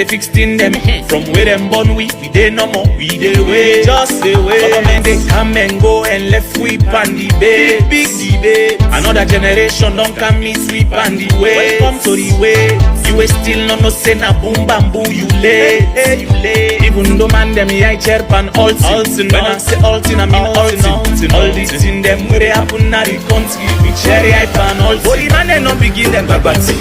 they fixing them. From where them born we dey no more. We dey way, just the way. Government they come and go and left sweep and debate. Big debate. Another generation don't come me sweep and the way. Welcome to the way. You still no say na boom bamboo you late. You late. Even though man them I chirp and altin. When I say altin I mean altin. All these in them where they happen na the country. We cherry hype and all. Holy man they no begin them bagbati.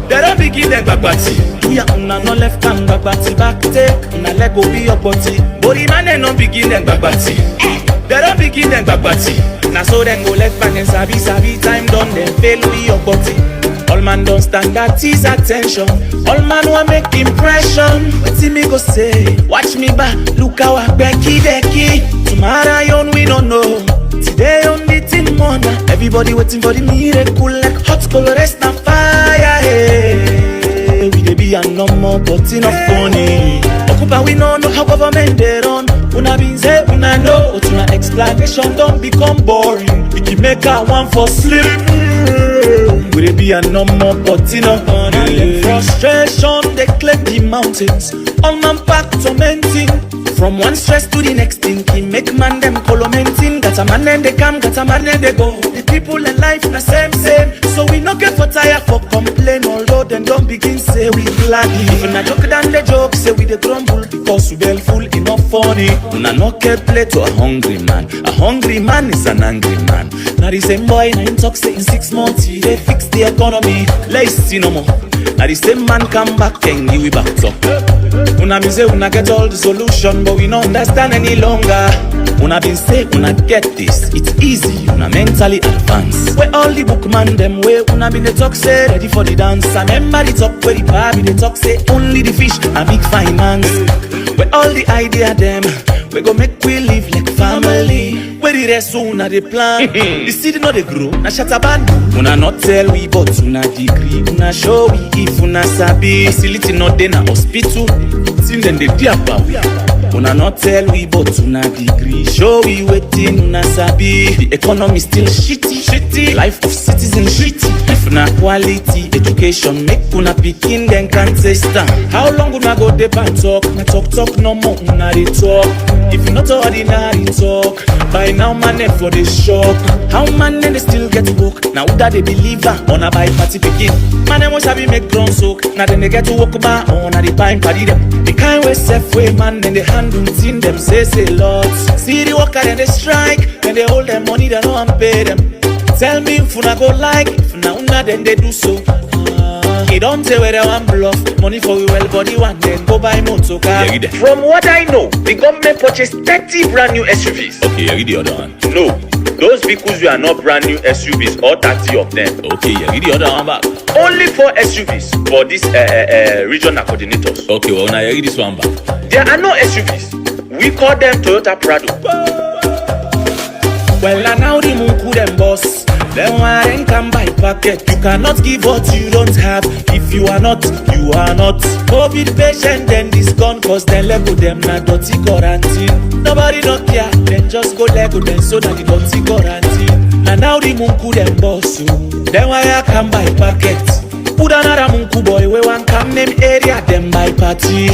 They don't begin them bagbati. Yeah, una no left hand bagbati back take. Una leg go be your body. Holy man they no begin them bagbati. They don't begin them bagbati. Now so then go left back and sabi time done then fail with your body. All man don't stand at his attention. All man want make impression. What see me go say? Watch me back, look how I Becky. Tomorrow yon we don't know. Today on the thing morning. Everybody waiting for the miracle like hot color rest na fire. Hey, we dey be a no more but enough funny. Occupy we no know how government they run. Una been say una know, but una explanation don't become boring. It can make a one for sleep. We dey be a no more but enough funny. Frustration they climb the mountains. All man pack tormenting. From one stress to the next thing, he make man them colomenting. Got a man and they come, got a man and they go. The people in life na same. So we no get for tire for complain. Although them don't begin say we glad. Even a joke than the joke, say we the grumble. Because we well full enough funny. Una no care play to a hungry man. A hungry man is an angry man. Now the same boy, now him talk say in 6 months, he they fix the economy. Let's see no more. Now the same man come back and give we back talk. Una been say una get all the solution, but we don't understand any longer. Una been say una get this, it's easy, una mentally advanced. Where all the bookman them way, una been the talk say ready for the dance. I remember the talk where the Barbie the talk say only the fish a big finance. Where all the idea them, we go make we live like family. Where the rest una the plan, the city not the grow, na shataban. Una not tell we but una degree, una show we if una sabi. Facility not dey na hospital. Then they diapa. Una not tell we but una degree. Show we waiting una sabi. The economy still shitty. Life of citizens shitty. If una quality education make una picking then can't say stand. How long una go dey and talk? Na talk no more una dey talk. If you not ordinary talk, by now man for the shock. How man they still get work? Now who that they believer on a buy party picking? Man them must have make ground soak. Now then they get to walk about on a the pine party them. The kind way safe way man then they handle thing them say lots. See the worker then they strike, then they hold their money they don't pay them. Tell me if una go like, if una then they do so. He don't say where they want bluff. Money for we well body one then go buy motor car. From what I know, the government purchased 30 brand new SUVs. Okay, you read the other one. No, those vehicles were not brand new SUVs, all 30 of them. Okay, you read the other one back. Only 4 SUVs for these regional coordinators. Okay, well now you read this one back. There are no SUVs. We call them Toyota Prado. Well, now the Munku them boss. Then why come by packet? You cannot give what you don't have. If you are not, you are not. Go be patient, then this gone. Cause then lego them na dirty quarantine. Nobody don't care, then just go lego them so that the dirty quarantine. And now the Munku them boss. Then why I come by packet? Put another Munku boy, we want come name area, them by party.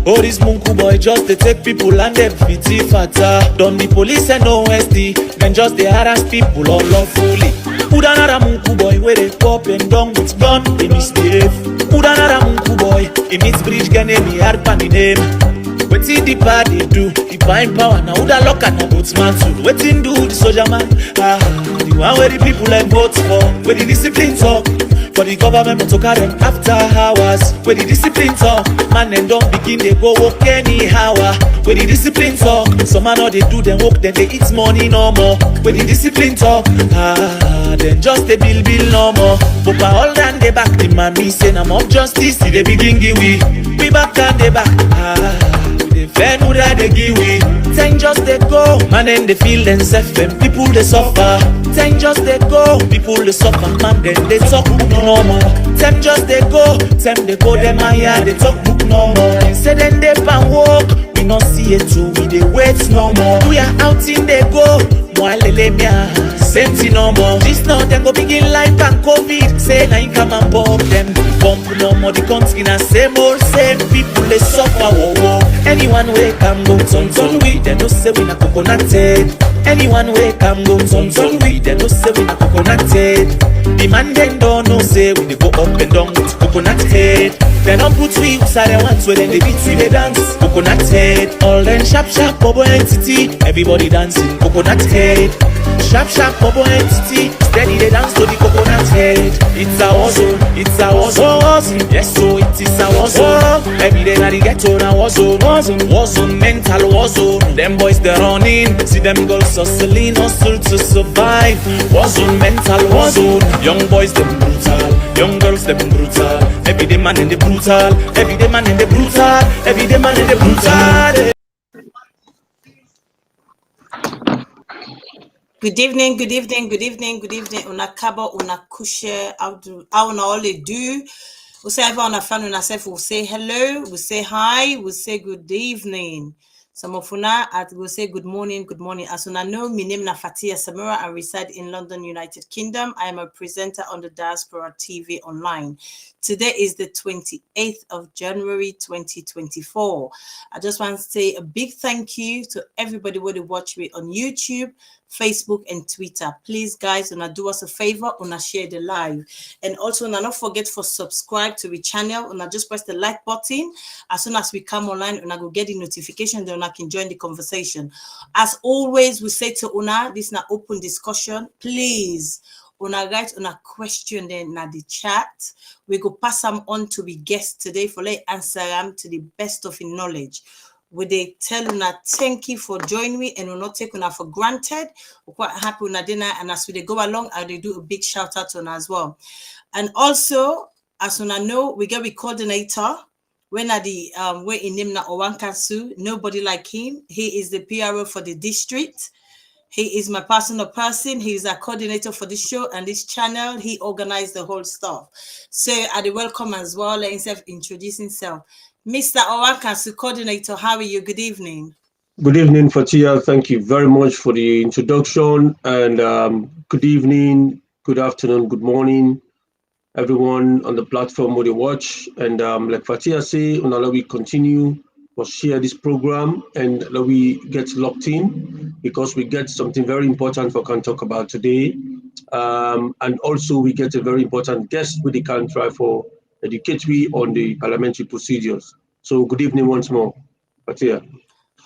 Oh, this Munku boy just they take people and them pity fatter. Don't the police and no SD, then just they harass people all lawfully. Put another Munku boy where they pop and down with gun, they misbehave. Put another Munku boy, he meets bridge can name me hard pan the name. Wetin the party do, he find power now. Who da lock and a boatsman suit? Wetin do the soldier man? The one where the people like vote for, where the discipline talk. For the government to carry them after hours. Where the discipline talk, man then don't begin they go work anyhow. Where the discipline talk, some man all they do them work then they eat money no more. Where the discipline talk, then just the bill no more. But by all than they back the man me say I'm of justice. See they begin give we back and they back. The fan would they give we. Time just they go, man and they feel themselves and people they suffer. Time just they go, people they suffer, man then they talk book no more. Time just they go, them higher, they talk book no more. Say then they pan walk, we not see it too, we they wait no more. We are out in they go, moi lele mia, same thing no more. This now them go begin life and COVID, say now you come and pop them. bump no more the country na same old same people they suffer wo. Anyone we can go ton we they no say we na coconut head. Anyone we can go ton we they no say we na coconut head. The man then don't know say we dey go up and down with coconut head. They don't put we inside the ones where then they beat we they dance coconut head. All them sharp bobo entity, everybody dancing coconut head. Sharp bobo entity, steady they dance to the coconut head. It's a war zone, it's a war zone. Yes, so it is a war zone. Every day na the ghetto na war zone, mental war zone. Them boys they running, see them girls hustling, hustle to survive. War zone, mental war zone. Young boys them brutal, young girls them brutal. Every day man in the brutal, every day man in the brutal, every day man in the brutal. Good evening. Una kabo, una kushe, how una all do. We say everyone a fan una self. We say hello, we say hi, we say good evening. Some of una will say good morning. As una know, my name na Fatia Samira. I reside in London, United Kingdom. I am a presenter on the Diaspora TV online. Today is the 28th of January 2024. I just want to say a big thank you to everybody who watch me on YouTube, Facebook, and Twitter. Please, guys, una do us a favor, una share the live. And also, una not forget for subscribe to the channel. Una just press the like button. As soon as we come online, una go get the notification, then una can join the conversation. As always, we say to una, this is an open discussion. Please, una write una question then na the chat. We go pass them on to the guest today for let answer them to the best of your knowledge. We they tell una thank you for joining me and we'll not take una for granted. We're quite happy una dinner, and as we go along, I do a big shout out to una as well. And also, as una know, we get a coordinator. When at the way in him na Owankansu, nobody like him. He is the PRO for the district. He is my personal person. He is a coordinator for this show and this channel. He organized the whole stuff. So I welcome as well. Let himself introduce himself. Mr. Owankansu, coordinator, how are you? Good evening. Good evening, Fatia. Thank you very much for the introduction. And good evening, good afternoon, good morning, everyone on the platform where they watch. And like Fatia say, we continue or share this program and we get locked in because we get something very important we can talk about today. And also we get a very important guest we can try for educate we on the parliamentary procedures. So good evening once more, Fatia.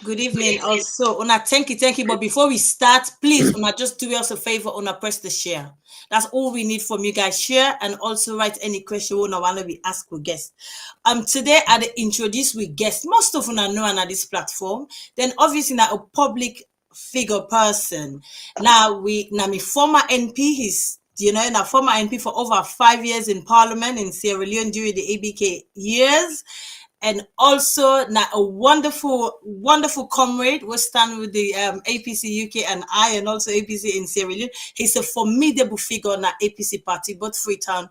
Good evening. Also, Una, thank you. But before we start, please, Una, just do us a favor, Una, press the share. That's all we need from you guys. Share and also write any question Una want to be asked with guests. Today I introduce with guests. Most of Una know on this platform. Then obviously now a public figure person. Now my former MP, he's a former MP for over 5 years in Parliament in Sierra Leone during the ABK years. And also now a wonderful comrade who stand with the APC UK and also APC in Sierra Leone. He's a formidable figure in the APC party, both Freetown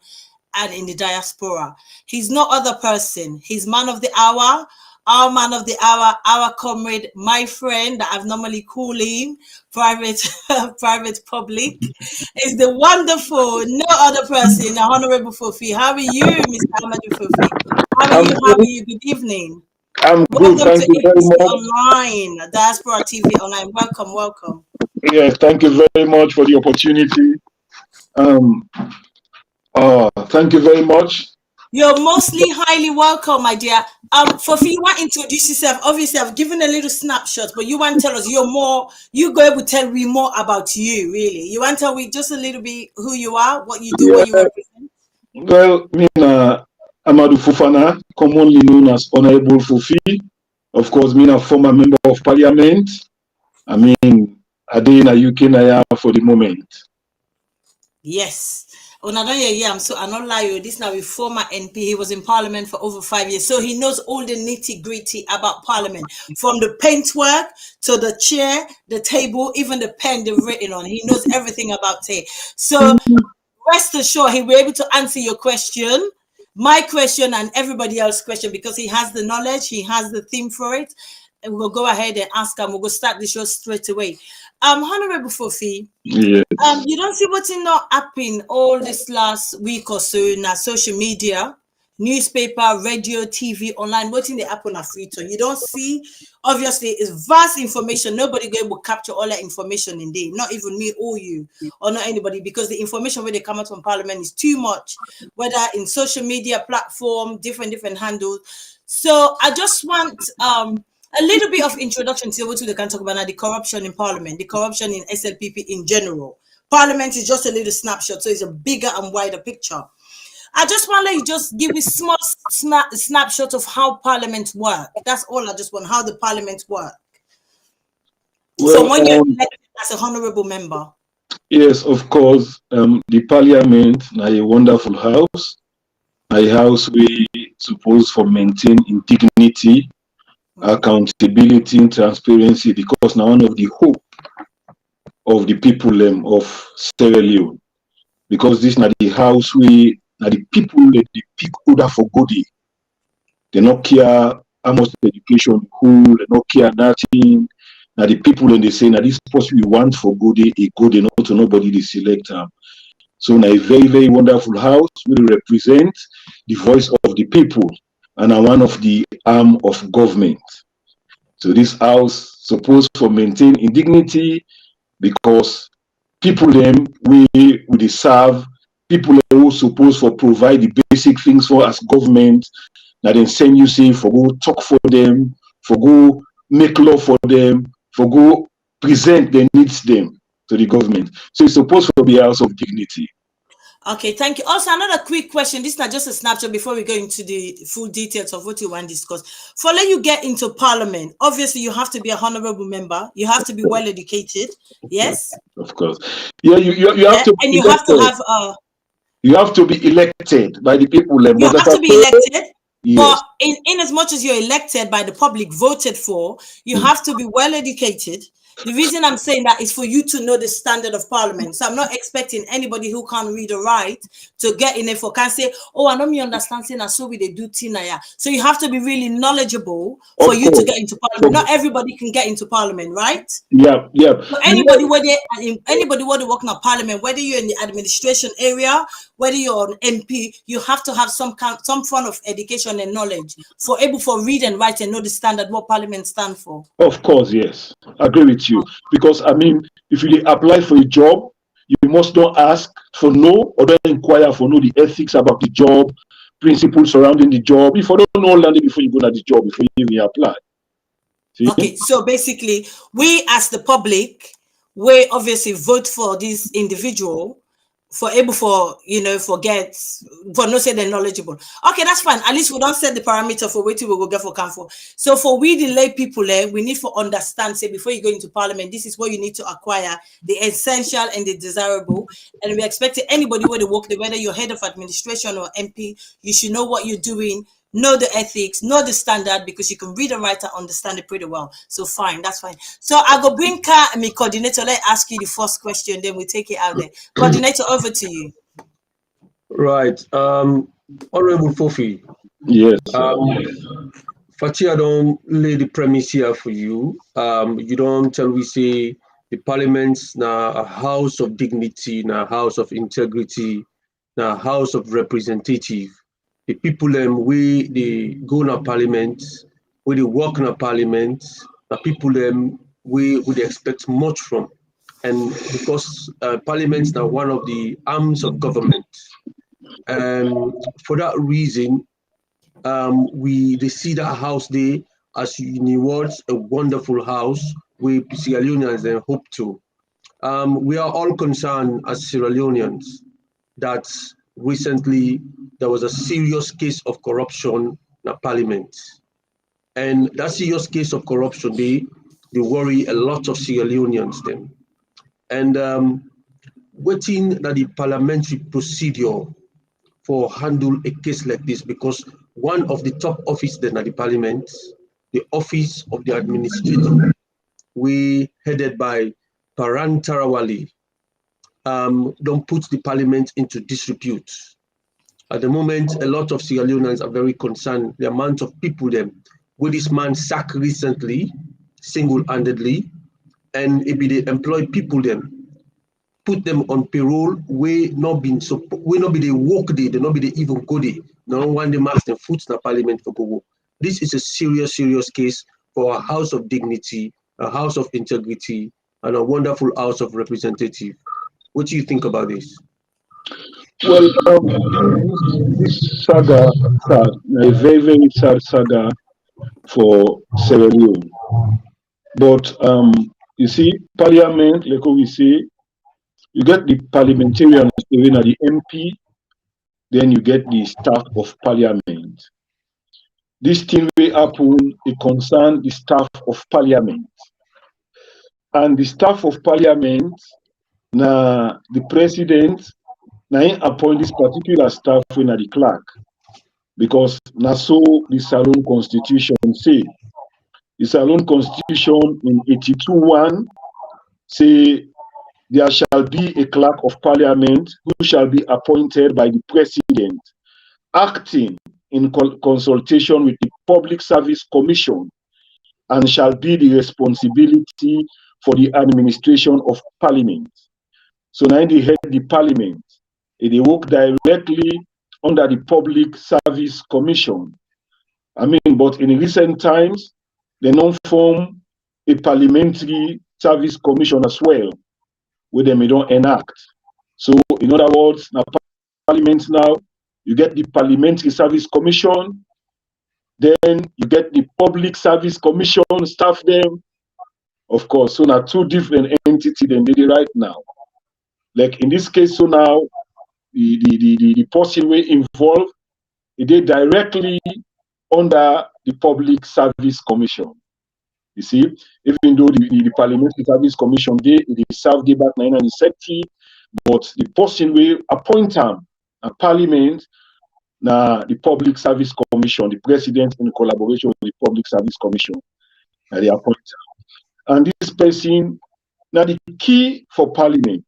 and in the diaspora. He's no other person. He's man of the hour, our man of the hour, our comrade, my friend that I've normally call him private public. Is the wonderful, no other person, the Honorable Fofie. How are you, Mr. Amadou Fofie? How are you? Good evening. I'm welcome good. Thank you very APC much. Online, Diaspora TV Online. Welcome. Yes, thank you very much for the opportunity. Thank you very much. You're mostly highly welcome, my dear. Fofie, you want to introduce yourself? Obviously, I've given a little snapshot, but you want to tell us you go able to tell me more about you, really. You want to tell me just a little bit who you are, what you do, what you represent? Well, Amadou Fofana, commonly known as Honorable Fofie. Of course, a former member of Parliament. I did in the UK now for the moment. Yes. I'm not lying. This now with former NP. He was in Parliament for over 5 years. So he knows all the nitty-gritty about Parliament. From the paintwork to the chair, the table, even the pen they've written on. He knows everything about it. So rest assured he'll be able to answer your question, my question, and everybody else's question because he has the knowledge, he has the theme for it. And we'll go ahead and ask him. We'll start the show straight away. Honorable Fofie, yes. You don't see what's not happening all this last week or so in social media. newspaper, radio, TV, online, waiting the happen are free to. You don't see, obviously, it's vast information. Nobody will capture all that information in there, not even me or you, or not anybody, because the information where they come out from Parliament is too much, whether in social media platform, different handles. So I just want a little bit of introduction to what we can talk about now, the corruption in Parliament, the corruption in SLPP in general. Parliament is just a little snapshot, so it's a bigger and wider picture. I just want to let you just give me small snapshot of how Parliament work. That's all I just want, how the Parliament work. Well, so when you're elected as a honorable member. Yes, of course. The Parliament is a wonderful house. A house we suppose for maintain dignity, accountability, and transparency, because now one of the hope of the people of Sierra Leone. Because this is the house we the people the pick order for goodie. They not care how much education who they not care nothing. Now the people and they say now this person we want for goodie, a good enough to nobody they select them. So now a very wonderful house will represent the voice of the people and one of the arm of government. So this house supposed for maintain dignity, because people them we serve, people who supposed for provide the basic things for as government, that then send you say for go talk for them, for go make law for them, for go present their needs them to the government. So it's supposed to be a house of dignity. Okay, thank you. Also, another quick question. This is not just a snapshot before we go into the full details of what you want to discuss. For let you get into Parliament, obviously you have to be a honorable member. You have to be well educated. Yes. Of course. Yeah, you have to. And you have to have you have to be elected by the people. You have to be elected. Yes. But in as much as you're elected by the public, voted for, you have to be well educated. The reason I'm saying that is for you to know the standard of Parliament. So I'm not expecting anybody who can't read or write to get in it for can say, oh, I don't me understand saying so we they do Tinaya. So you have to be really knowledgeable for you to get into Parliament. Not everybody can get into Parliament, right? Yeah. So anybody where they work in a Parliament, whether you're in the administration area, whether you're an MP, you have to have some form of education and knowledge for able for read and write and know the standard what Parliament stands for. Of course, yes. I agree with you. Because I mean, if you apply for a job, you must not ask for no or don't inquire for no the ethics about the job, principles surrounding the job. If you don't know land before you go to the job, before you even apply. See? Okay, so basically, we as the public, we obviously vote for this individual for able for no say they're knowledgeable. Okay, that's fine. At least we don't set the parameter for waiting we go get for camphor. So for we the lay people we need to understand, say before you go into Parliament, this is what you need to acquire, the essential and the desirable. And we expect anybody where they work, whether you're head of administration or MP, you should know what you're doing, know the ethics, know the standard, because you can read and write and understand it pretty well. So fine, that's fine. So I go bring my coordinator. Let ask you the first question, then we take it out there. Coordinator, over to you. Right. Honorable Fofie. Yes. Fatia don't lay the premise here for you. You don't tell we say the Parliament's now a house of dignity, now a house of integrity, now a house of representative. The people we they go in a Parliament, we they work in a Parliament, the people we would expect much from. And because Parliament is now one of the arms of government, for that reason, they see that house there as in words a wonderful house we Sierra Leoneans hope to. We are all concerned as Sierra Leoneans that recently there was a serious case of corruption in the Parliament, and that serious case of corruption they worry a lot of Sierra Leoneans then. And waiting that the parliamentary procedure for handle a case like this, because one of the top offices then at the Parliament, the office of the administrator, we headed by Paran Tarawali, don't put the Parliament into disrepute. At the moment, a lot of Sierra Leoneans are very concerned the amount of people with this man sacked recently, single-handedly, and if they employ people put them on payroll, we not be they work day, they not be they even go day, No one demands the foot na parliament for Gogo. This is a serious case for a house of dignity, a house of integrity, and a wonderful house of representative. What do you think about this? Well, this saga, sad, a very sad saga for Sierra Leone. But you see, Parliament, like we say, you get the parliamentarians, even at the MP, then you get the staff of Parliament. This thing will happen, it concern the staff of Parliament. And the staff of Parliament, now the president, now he appoint this particular staff when the clerk. Because now so the Salon Constitution say. The Salon Constitution in 82:1 say there shall be a clerk of Parliament who shall be appointed by the president, acting in consultation with the Public Service Commission, and shall be the responsibility for the administration of Parliament. So now they head the Parliament. They work directly under the Public Service Commission. But in recent times, they don't form a Parliamentary Service Commission as well, where they may don't enact. So, in other words, now Parliament now, you get the Parliamentary Service Commission, then you get the Public Service Commission, staff them. Of course, so now two different entities than they right now. Like in this case, so now the person we involved, they directly under the Public Service Commission. You see, even though the Parliamentary Service Commission they served back 1970, but the person we appoint them at Parliament, now the Public Service Commission, the president in collaboration with the Public Service Commission, they appoint them. And this person, now the key for Parliament,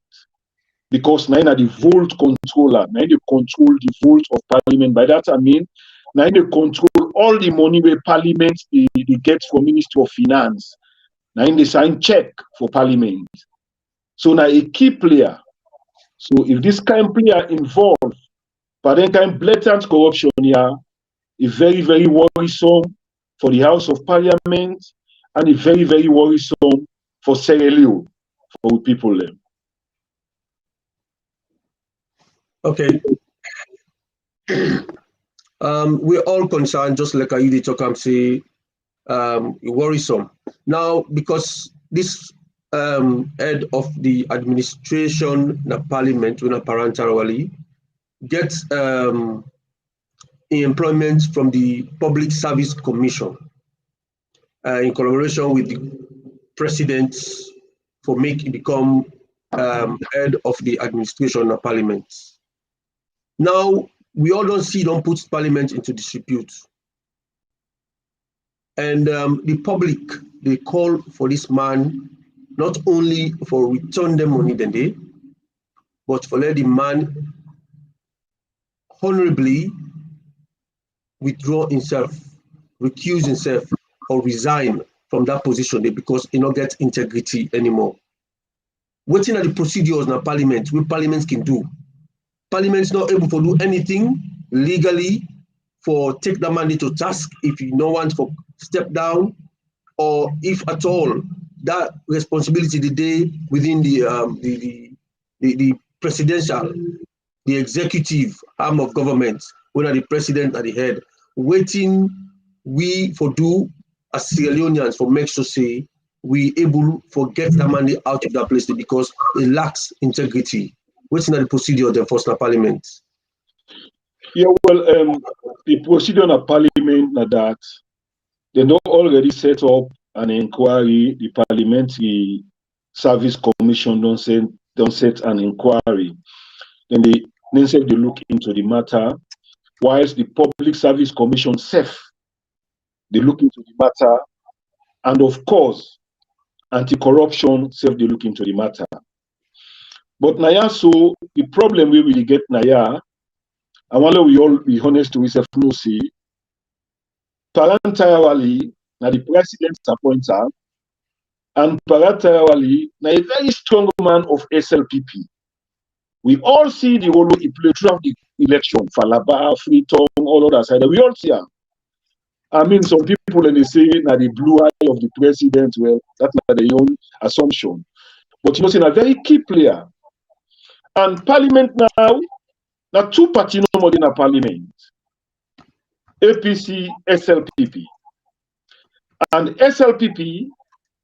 because now the vote controller, now they control the vote of Parliament. By that I mean, now they control all the money where Parliament they get from Ministry of Finance. Now they sign check for Parliament. So now a key player. So if this kind of player involved, but then kind of blatant corruption here, is very, very worrisome for the House of Parliament, and is very, very worrisome for Sierra Leone, for people there. Okay. We're all concerned, just like Ayudi Tokam say, worrisome. Now, because this head of the administration, the parliament, parentarily, gets employment from the Public Service Commission in collaboration with the president for making become head of the administration of parliament. Now, we all don't put parliament into disrepute. And the public, they call for this man, not only for return them money than they, but for let the man honorably withdraw himself, recuse himself, or resign from that position because he not get integrity anymore. Waiting at the procedures in parliament, what parliament can do. Parliament is not able to do anything legally for take the mandate to task if you don't want to step down, or if at all that responsibility the day within the presidential, the executive arm of government, when the president at the head, waiting we for do as Sierra Leoneans for make sure say we able for get that money out of that place because it lacks integrity. What's not the procedure of the first parliament? Yeah, well, the procedure of parliament na that they don't already set up an inquiry. The Parliamentary Service Commission don't set an inquiry. Then they look into the matter, whilst the Public Service Commission self they look into the matter, and of course, anti-corruption self they look into the matter. But Naya, so the problem we really get Naya, I wonder we all be honest to ourselves, no see, parentarily, now the president appointed, and parentarily, now a very strong man of SLPP, We all see the role he played throughout the election, Falaba, Freetown, all other side. We all see him. I mean, some people and they say that the blue eye of the president, well, that's not their own assumption. But he was a very key player. And Parliament now two parties no more in a Parliament. APC, SLPP. And SLPP,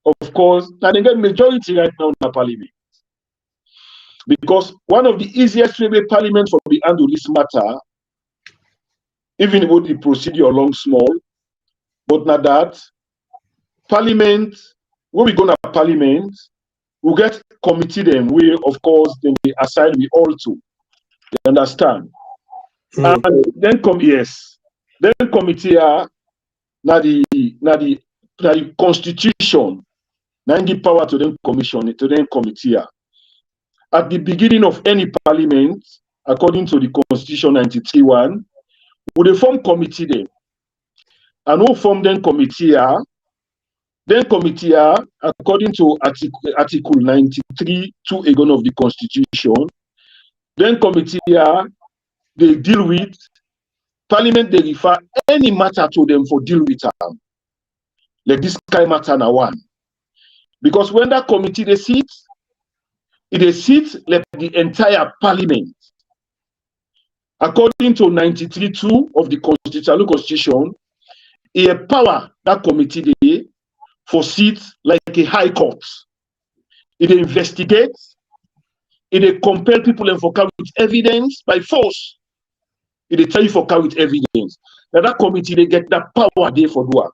of course, now they get majority right now in the Parliament. Because one of the easiest way Parliament for the handle this matter, even with the procedure along small, but not that, Parliament, when we go to Parliament, we get committee them, we, of course, then we assign we all to. You understand? And then then committee are the constitution, now give power to them commission, to them committee. At the beginning of any parliament, according to the Constitution 93:1, we form committee them. And who form then committee are? Then committee are, according to Article 93(2) again of the Constitution, then committee are, they deal with, Parliament, they refer any matter to them for deal with them. Like this kind of matter now one. Because when that committee they sit, it sits like the entire Parliament. According to 93(2) of the Constitution, a power that committee they for seats like a high court. It investigates, it compel people and for carry with evidence by force. It tell you for carry with evidence. Now that committee they get that power there for do.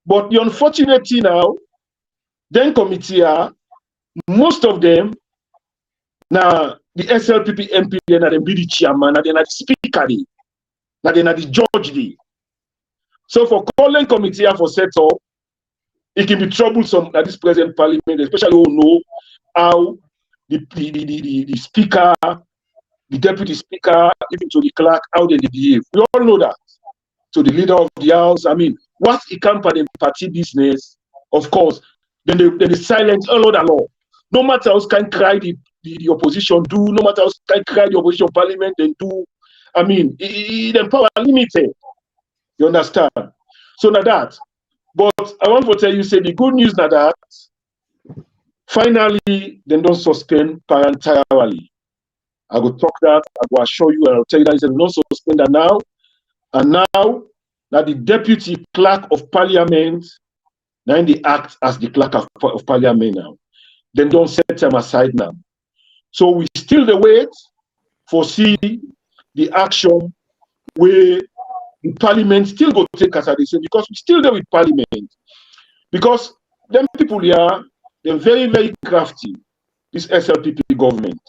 But the unfortunate thing now, then committee are most of them now the SLPP MP then are be the chairman, and then the speaker, now then the judge. So for calling committee for set up, it can be troublesome at this present parliament, especially who know how the speaker, the deputy speaker, even to the clerk, how they behave. We all know that. To the leader of the house, I mean, what it can for the party business, of course, then they silence all other law. No matter how can cry the opposition do, no matter how can cry the opposition parliament then do, I mean, the power limited. You understand? So now that. But I want to tell you, say the good news now that finally they don't suspend parentarily. I will talk that, I will assure you, and I'll tell you that they don't suspend that now. And now that the deputy clerk of parliament, now they act as the clerk of parliament now. Then don't set them aside now. So we still the wait for see the action where the parliament still go take as I say, because we still there with parliament. Because them people here, they're very, very crafty, this SLPP government.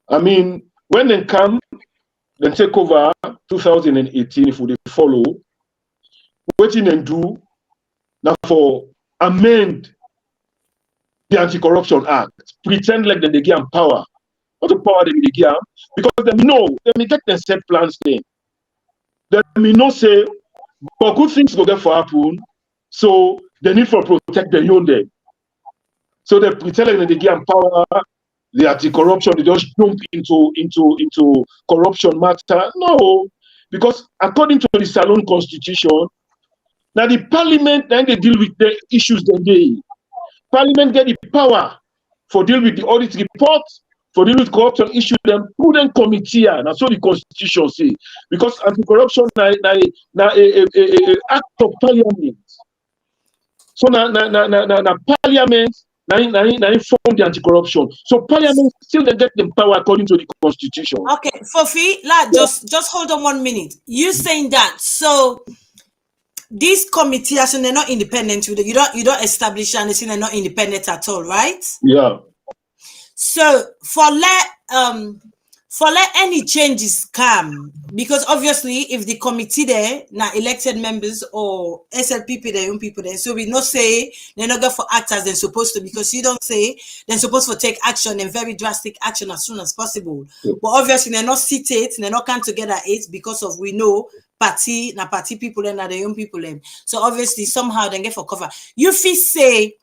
I mean, when they come, then take over 2018, if we follow, what they do now for amend the Anti-Corruption Act, pretend like they give them power. What the power they give them? Because they know, they get their set plans there. They may not say, but good things go there for happen, so they need to protect their own day. So they pretend like they give them power, the anti-corruption, they just jump into corruption matter. No, because according to the Salon Constitution, now the parliament, then they deal with the issues that they. Parliament get the power for deal with the audit report, for deal with corruption issue, them prudent committee, and that's what the Constitution say. Because anti-corruption na act of parliament. So na parliament na inform the anti-corruption. So parliament still they get the power according to the Constitution. Okay, Fofie, just hold on 1 minute. You saying that so this committee, as they're not independent, you don't establish and they're not independent at all, right? Yeah. So for let any changes come, because obviously if the committee there now elected members or SLPP their own people there, so we not say they're not going for act as they're supposed to, because you don't say they're supposed to take action and very drastic action as soon as possible. But obviously they're not seated, they're not come together it because of we know party people and their own people them. So obviously somehow they get for cover. You feel say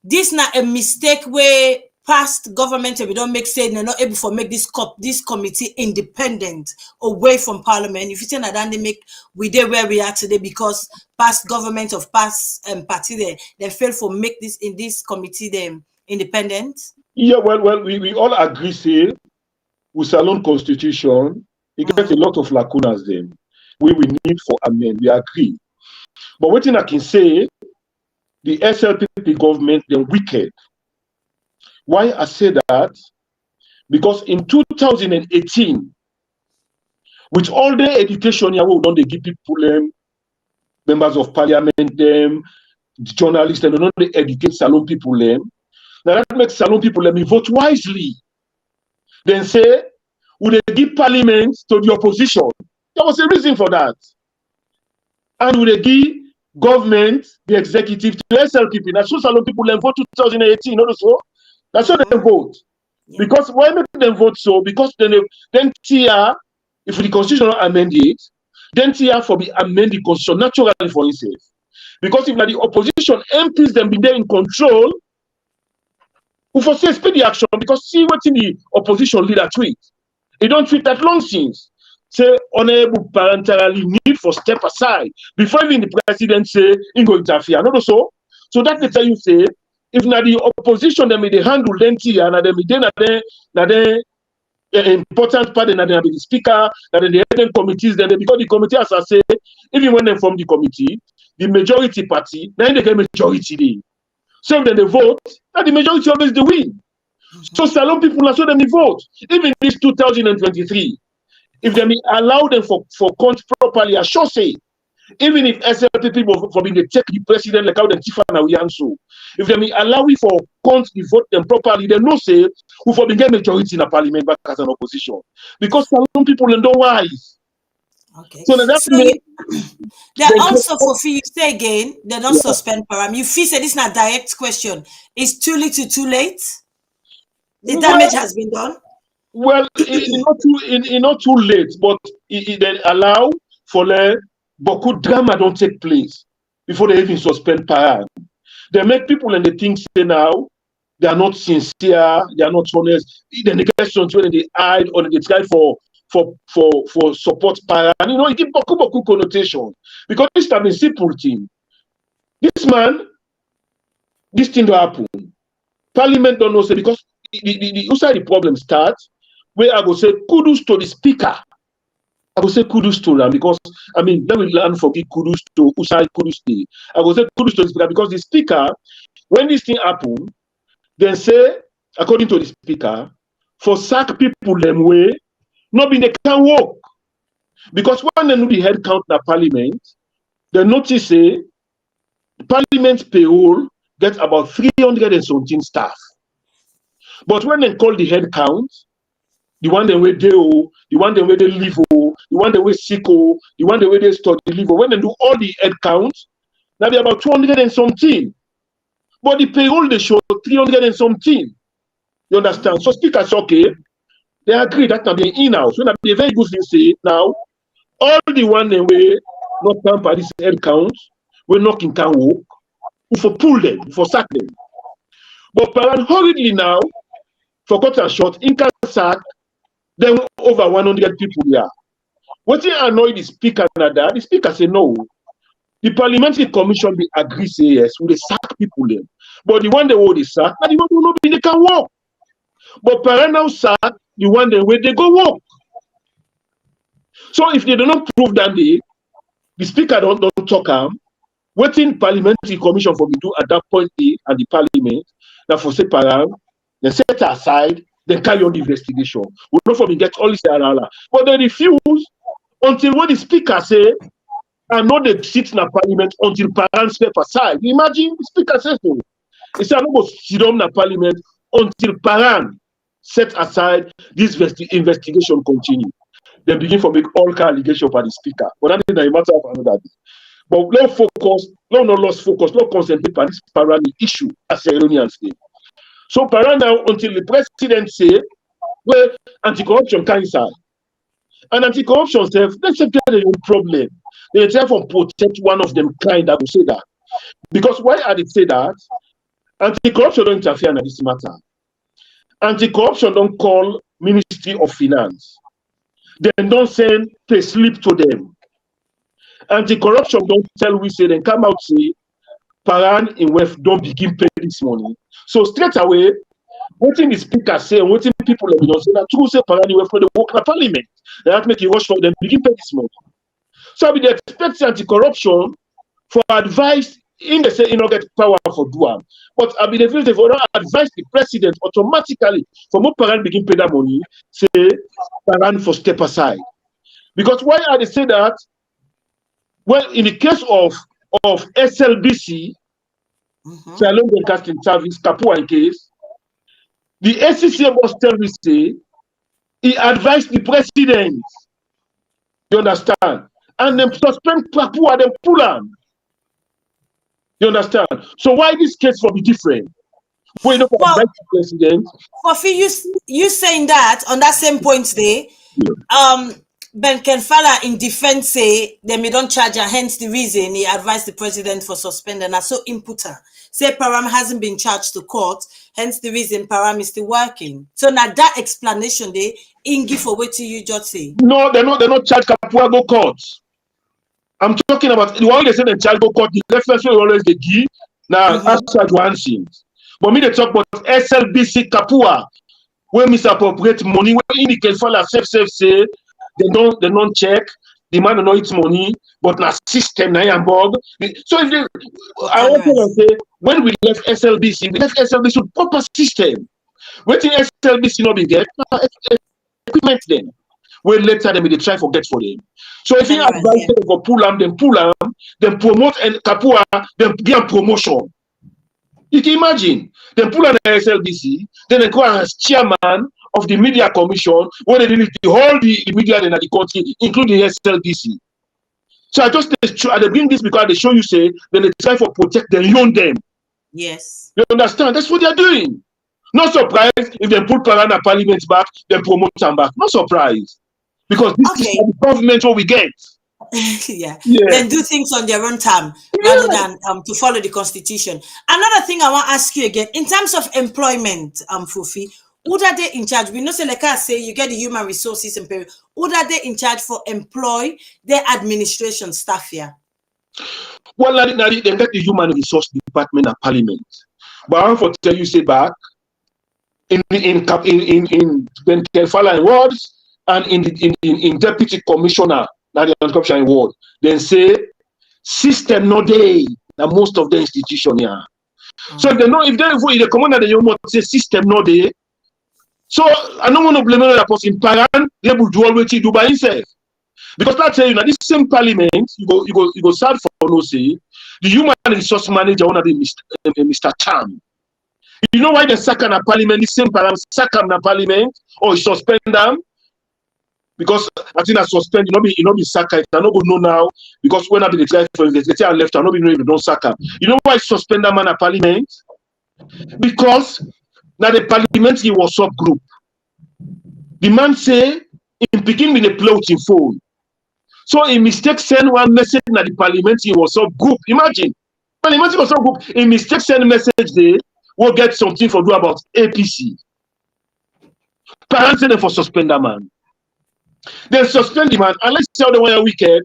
this not a mistake where past government, we don't make say they're not able to make this committee independent away from Parliament. If you say that, then they make we there where we are today because past government of past party they fail for make this in this committee them independent. Yeah, well, we all agree say with Salon constitution, it gets a lot of lacunas there. We need for amend. We agree. But what thing I can say, the SLPP government, they're wicked. Why I say that? Because in 2018, with all the education here, we don't they give people members of parliament, them, journalists, and don't they educate Salon people them. Now that makes Salon people let me vote wisely. Then say, would they give parliament to the opposition? There was a reason for that. And would they give government, the executive, to SLPP? That's so Salon people then vote 2018, not so. That's how they vote. Yeah. Because why make them vote so? Because then TR, if the constitution amend it, then TR for be amend the constitution naturally for itself. Because if the opposition MPs them be there in control, we for say speed the action because see what in the opposition leader tweet. They don't tweet that long since. Say honorable parentarily need for step aside before even the president say he go interfere. Not so. So that they tell you say if na the opposition them they handle then and na them important part na the speaker, na the head committees then because the committee as I say even when they form the committee, the majority party then they get majority day. So then they vote, and the majority always they win. So Salon people are so them vote. Even this 2023, if they allow them for count properly, I sure say, even if SLP people for being the take the president like how the Tifana we answer, if they allow it for count the vote them properly, they no say who for being get majority in a parliament back as an opposition. Because Salon people don't wise. Okay. So that's they also Fofie, you say again, they don't suspend param. You feel say this is not a direct question. It's too little, too late. The damage has been done. Well, it's not too late, but it allow for beaucoup drama don't take place before they even suspend param. They make people and they think say now they are not sincere, they are not honest. Then the questions when they hide or they try for support para. And it gives beaucoup connotation. Because this time is simple thing. This man, this thing don't happen. Parliament don't know say because the problem starts where I go say kudos to the speaker. I go say kudos to them because then we learn forgive kudos to Usai kudos to. I go say kudos to the speaker because the speaker, when this thing happen, then say, according to the speaker, for sack people them way, not be they can work. Because when they do the head count in parliament, they notice say parliament payroll gets about 300 and something staff. But when they call the head count, the one they way they the one they way they live, the one they way sick, the one they way they study live, when they do all the head counts, now be about 200 and something. But the payroll they show 300 and something. You understand? So speakers okay. They agree that can be in-house. When be a very good thing say now, all the one they way not come by this head count, we not can work, we for pull them, for sack them. But hurriedly now, for cut and short, in can sack, then over 100 people here. What they annoy the speaker that the speaker say no. The parliamentary commission be agree say yes, we sack people them. But the one they will sack, and the one who not be they can work. But now sack the one the way they go work. So if they do not prove that the speaker don't talk waiting parliamentary commission for me do at that point at the parliament that for say param, they set aside, they carry on the investigation. We don't for me get all this but they refuse until when the speaker say I know they sit in a parliament until param step aside. Imagine the speaker says so. He said I don't go sit down in a parliament until param set aside this investigation continue. Then begin to make all kind of allegations by the speaker. But that is a matter of another day. But let's focus, not lost focus, not concentrate on this parallel issue as a Iranian state. So now until the president say, well, anti-corruption can inside. And anti-corruption self, that's a very problem. They try to protect one of them kind that will say that. Because why are they say that? Anti-corruption don't interfere in this matter. Anti-corruption don't call Ministry of Finance. They don't send pay slip to them. Anti-corruption don't tell we say, then come out say, Paran in West don't begin pay this money. So straight away, what the speaker say, and what people don't say, that true say Paran in West for the work in the parliament. They have to make a rush for them begin pay this money. So we expect anti-corruption for advice in the say you know get power for do. But I believe if they don't advise the president automatically for more Paran begin pay that money, say Paran for step aside. Because why are they say that? Well, in the case of SLBC, Salon Broadcasting Service, Kapua case, the SCC must tell me say he advised the president. You understand? And then suspend Papua, then pull on. You understand? So why this case will be different? Well, you know, the president. Fofie, you saying that on that same point there, Ben Kenfala in defense say they may don't charge her, hence the reason he advised the president for suspending her. So inputter say Param hasn't been charged to court, hence the reason Param is still working. So now that explanation they Ingi for what you just say. No, they're not charged Kapua go court. I'm talking about the one they say they charge go court, the reference will always the give now after one thing. But me they talk about SLBC Kapua, where misappropriate money, where in the Kenfala say they don't check, the man don't know its money, but na system na bug. So if they, I want to say when we left SLBC with proper system. What in SLBC not be get equipment then. When later they try forget for them. So if you advise them for pull them, then promote and Kapua, then get promotion. You can imagine. Then pull on the SLBC, then they go as chairman of the media commission, where they delete the whole the media in the country, including SLBC. So I bring this because they show you say then they try for protect them, own them. Yes. You understand? That's what they're doing. Not surprised if they put Parana Parliament back, then promote them back. Not surprised. Because this is the government what we get. yeah. Then do things on their own time rather than to follow the constitution. Another thing I want to ask you again, in terms of employment, Fofie, who are they in charge? We know Seleka say you get the human resources and period. Who are they in charge for employ their administration staff here? Well, they get the human resource department and parliament. But I want to tell you, say back in Ben Kenfala wards and in deputy commissioner that the anti-corruption ward, then say system no day. Now most of the institution here. So if they come on the say system no day. So I don't want to blame the person in Paran, they will do all what he do by himself. Because let's say this same parliament, you go start for no say, the human resource manager wanna be Mr. Cham. You know why they sack on a parliament, the same parliament sack on a parliament or suspend them? Because I think I suspend, you know be sack, I don't go know now, because when I be the guy for investigating I left, I don't know if don't sack him. You know why suspend them on a parliament? Because now the parliamentary was subgroup. The man say in begin with a floating phone. So a mistake send one message na the parliamentary was subgroup. Imagine parliamentary was subgroup. A mistake send message there will get something for do about APC. Parents say them for suspend that man. Then suspend the man. And let's see how the one wicked.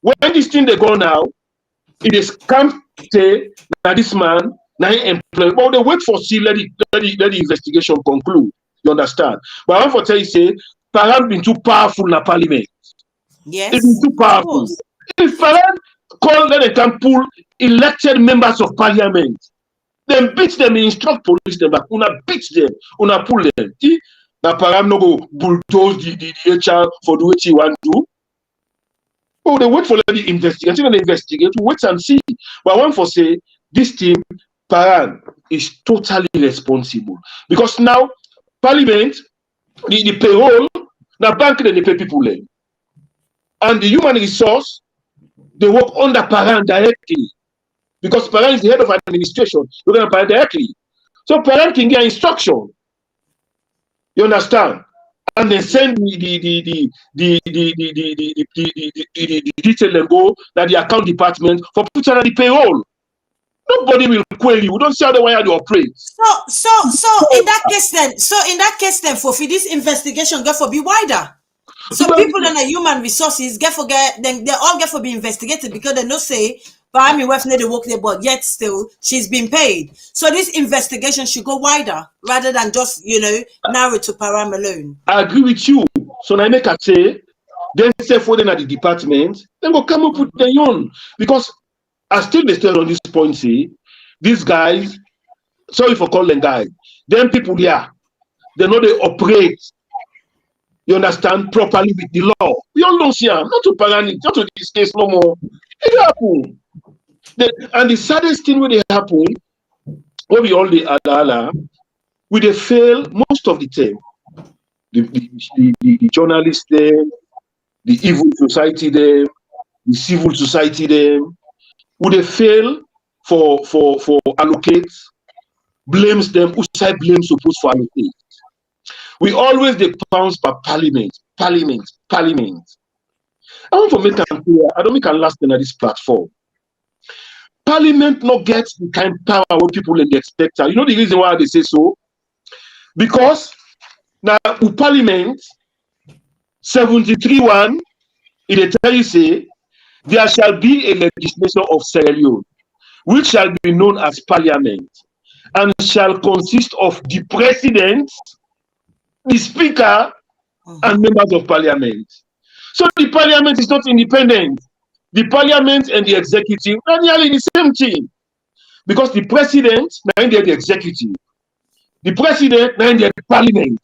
When this thing they go now, it is come say that this man. Now employed, but they wait for see let the investigation conclude. You understand? But I want to tell you, say, Paran been too powerful in the parliament. Yes, it's been too powerful. If Paran call, then they can pull elected members of parliament. Then beat them, instruct police them back. Una beat them, una pull them. Now Paran no go bulldoze the HR for the way he want to do. Oh, they wait for the investigation. They investigate, wait and see. But I want to say this team. Paran is totally responsible because now parliament, the payroll, now bank they pay people and the human resource they work under Paran directly because Paran is the head of administration. You're gonna Paran directly, so Paran can get instruction. You understand? And they send the detail and go that the account department for put on the payroll. Nobody will query you. We don't see how the wire they operate. So in that case then, Fofie, this investigation get for be wider. So people in the human resources get for then they all get for be investigated because they no say but me wife need to work there, but yet still she's been paid. So this investigation should go wider rather than just narrow to Param alone. I agree with you. So I make a say, then say for them at the department, then go come up with their own. Because I still still on this point, see, these guys, sorry for calling guys, them people there, they know they operate, you understand, properly with the law. We all don't see them, not to Parani, not to this case no more. It happen. And the saddest thing when they happen, when we all the Adala, we they fail most of the time. The journalists them, the evil society them, the civil society them, would they fail for allocate, blames them, who side blame supposed for allocate. We always they pounce by parliament. I want to make them clear, I don't make a last thing at this platform. Parliament not gets the kind of power what people expect. You know the reason why they say so? Because now Parliament 73:1, it tell you say there shall be a legislation of Sierra Leone, which shall be known as Parliament, and shall consist of the President, the Speaker, and members of Parliament. So the Parliament is not independent. The Parliament and the Executive are nearly the same thing. Because the President, now they're the Executive. The President, now they're the Parliament.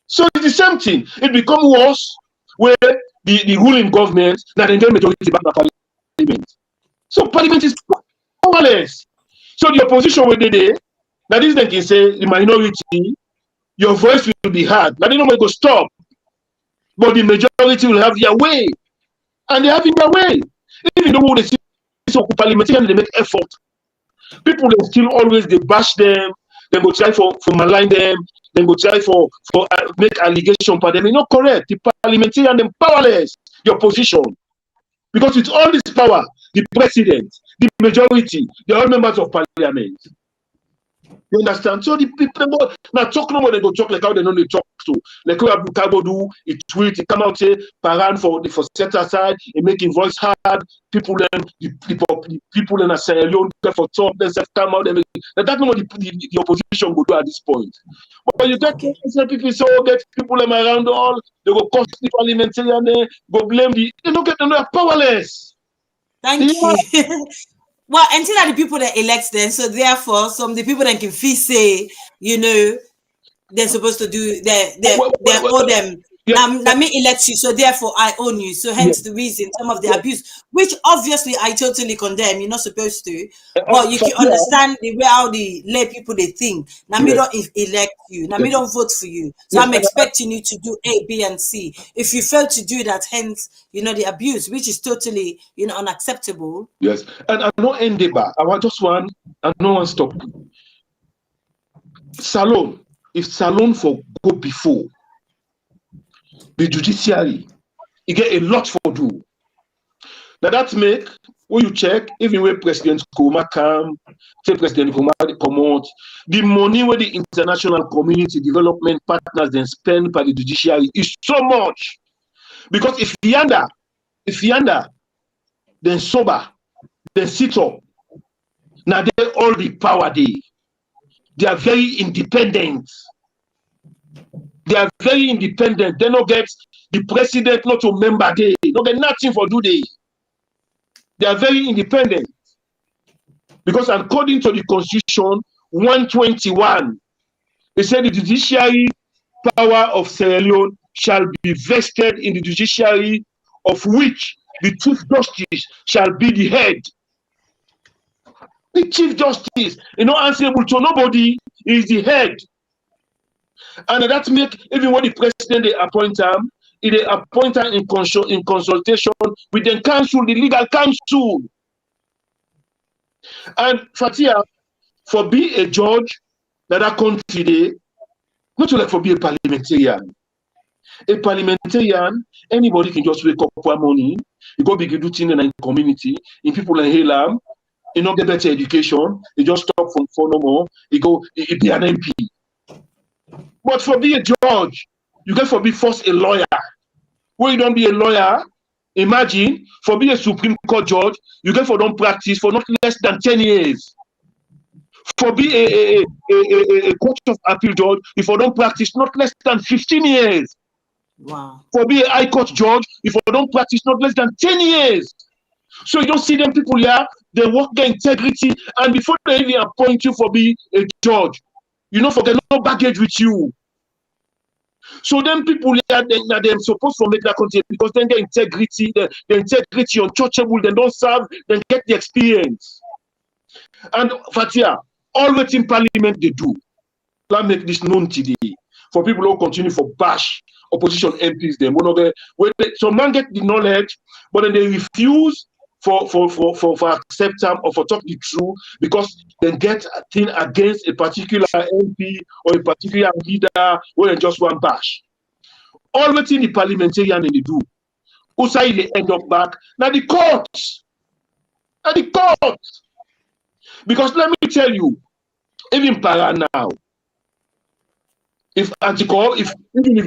So it's the same thing. It becomes worse where the ruling government, now they get majority back by Parliament. So Parliament is powerless. So the opposition will be there. Now this they can say the minority, your voice will be heard. Now they don't want to stop. But the majority will have their way. And they have in their way. Even though they see so parliamentarians, they make effort. People they still always they bash them, they go try for malign them, they go try for make allegation for them. It's not correct. The parliamentarian them powerless, the opposition. Because with all this power, the president, the majority, they're all members of parliament. You understand? So the people now talk no more, they go talk like how they know they talk to. Like how Abu Kabo do, it tweet, it come out say Paran for set aside, and making voice hard. People then the people in a Sierra Leone for talk, then come out. That's not what the opposition will do at this point. But you get people so get people them around all, they go cost the parliamentarian, they go blame they don't get them, they are powerless. Thank you. Well, until that the people that elect them, so therefore, some of the people that can feel say, they're supposed to do, they owe them. Let me elect you, so therefore I own you. So hence the reason, some of the abuse, which obviously I totally condemn. You're not supposed to, but you can understand the way how the lay people they think. Now me don't elect you. Now me don't vote for you. So I'm expecting you to do A, B, and C. If you fail to do that, hence the abuse, which is totally unacceptable. Yes, and I know end debate. I want just one, and no one stop. Salon, if Salon for go before. The judiciary, you get a lot for do. Now that make when you check, even when President Koma come, say President Koma come out, the money where the international community development partners then spend by the judiciary is so much. Because if yonder, then sober, then sit up. Now they all the power they are very independent. They are very independent. They don't get the president not to member they don't get nothing for do they. They are very independent. Because according to the Constitution 121, they said the judiciary power of Sierra Leone shall be vested in the judiciary, of which the Chief Justice shall be the head. The Chief Justice is not answerable to nobody, he is the head. And that make even when the president they appoint him, they appoint him in consultation with the council, the legal council. And Fatia, for be a judge that country they, not to like for be a parliamentarian. A parliamentarian, anybody can just wake up one morning, you go begin do things in the community, in people in Halam, he not get better education, he just stop from phone no more, he be an MP. But for being a judge, you get for be first a lawyer. When you don't be a lawyer, imagine for being a Supreme Court judge, you get for don't practice for not less than 10 years. For being a court of appeal judge, if you don't practice not less than 15 years. Wow. For being a high court judge, if you don't practice not less than 10 years. So you don't see them people here, they work their integrity, and before they even appoint you for being a judge, you know, forget no baggage with you. So them people here, they're supposed to make that country because then their integrity, the integrity untouchable, they don't serve, they get the experience. And Fatia, all what in parliament they do, let's make this known today for people who continue for bash opposition MPs. Them some man get the knowledge, but then they refuse for accept them or for talk the truth because they get a thing against a particular MP or a particular leader or they just one bash. All what in the parliamentarian they do, who say they end up back now the courts. Now the courts. Because let me tell you, even para now, even if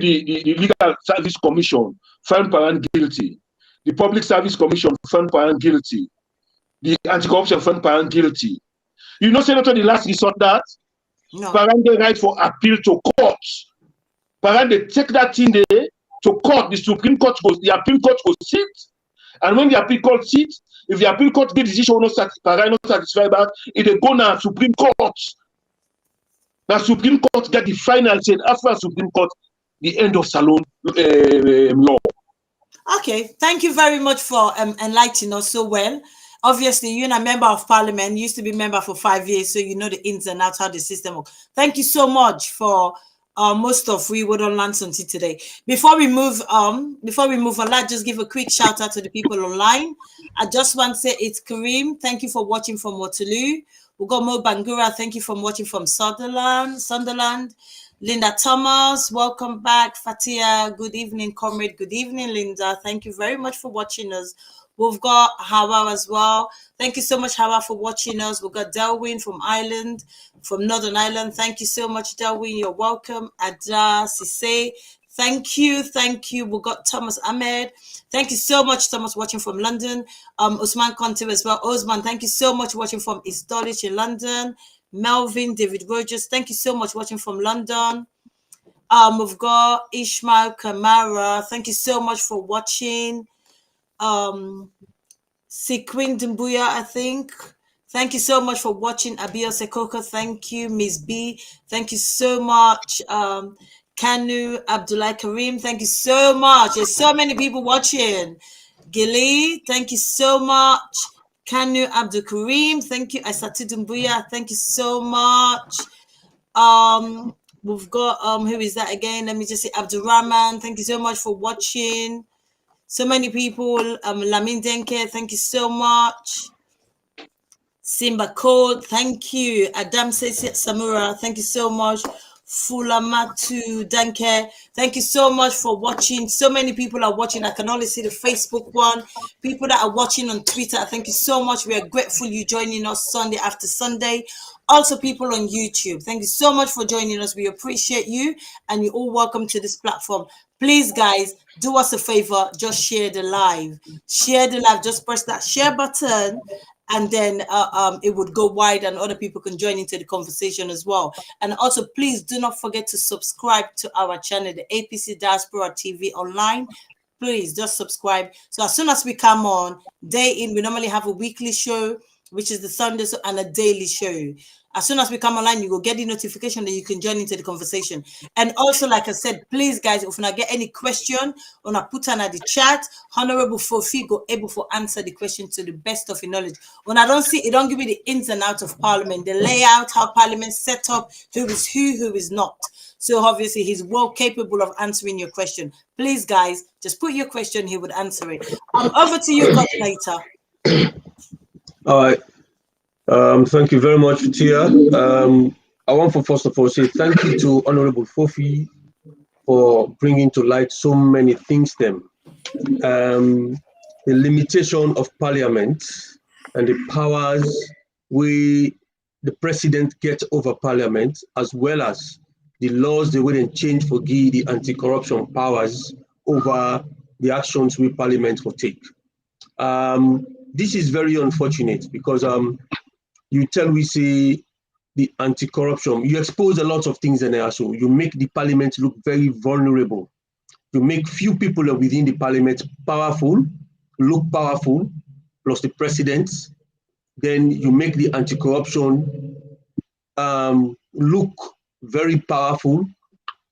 the Legal Service Commission found Paran guilty, the Public Service Commission found Paran guilty, the Anti-Corruption found Paran guilty. You know, Senator, the last resort that No. Paran they right for appeal to courts. Paran they take that thing there to court. The Supreme Court goes, the appeal court will sit, and when the appeal court sits, if the appeal court get decision not satisfied that, it will go now Supreme Court. Now Supreme Court get the final say after Supreme Court, the end of Salon law. Okay, thank you very much for enlightening us so well. Obviously, you're a member of parliament, you used to be member for 5 years, so you know the ins and outs, how the system works. Thank you so much for most of we would learn something today. Before we move on, let's just give a quick shout out to the people online. I just want to say it's Kareem. Thank you for watching from Waterloo. We got Mo Bangura. Thank you for watching from Sunderland. Linda Thomas, welcome back. Fatia, good evening, comrade. Good evening, Linda. Thank you very much for watching us. We've got Hawa as well. Thank you so much, Hawa, for watching us. We've got Delwyn from Northern Ireland. Thank you so much, Delwyn. You're welcome. Ada Sise, thank you. We've got Thomas Ahmed. Thank you so much, Thomas, watching from London. Usman Conte as well. Osman, thank you so much, watching from East Dulwich in London. Melvin, David Rogers, thank you so much, watching from London. We've got Ishmael Kamara. Thank you so much for watching. Sequin Dumbuya, I think. Thank you so much for watching. Abia Sekoko, thank you. Miss B, thank you so much. Kanu Abdullah Karim, thank you so much. There's so many people watching. Gili, thank you so much. Kanu Abdul Karim, thank you. Asatu Dumbuya, thank you so much. We've got who is that again? Let me just say Abdul Rahman, thank you so much for watching. So many people. Lamin Denke, thank you so much. Simba Code, thank you. Adam Samura, thank you so much. Fulamatu Danke, thank you so much for watching. So many people are watching. I can only see the Facebook one. People that are watching on Twitter, thank you so much. We are grateful you joining us Sunday after Sunday. Also, people on YouTube, thank you so much for joining us. We appreciate you, and you're all welcome to this platform. Please, guys, do us a favor. Just share the live. Share the live. Just press that share button, and then it would go wide and other people can join into the conversation as well. And also, please do not forget to subscribe to our channel, the APC Diaspora TV Online. Please just subscribe. So as soon as we come on, day in, we normally have a weekly show, which is the Sunday, and a daily show. As soon as we come online, you will get the notification that you can join into the conversation. And also, like I said, please, guys, if you not get any question, or not put on the chat, Honorable Fofie go able to answer the question to the best of your knowledge. When I don't see it, don't give me the ins and outs of Parliament, the layout, how Parliament set up, who is not. So obviously, he's well capable of answering your question. Please, guys, just put your question, he would answer it. Over to you, coordinator. All right. Thank you very much, Tia. I want to first of all say thank you to Honorable Fofie for bringing to light so many things. The limitation of Parliament and the powers where the president gets over parliament, as well as the laws they wouldn't change for give the anti-corruption powers over the actions we parliament will take. This is very unfortunate because you tell we say the anti-corruption, you expose a lot of things in there, so you make the parliament look very vulnerable. You make few people within the parliament powerful, look powerful, plus the president. Then you make the anti-corruption look very powerful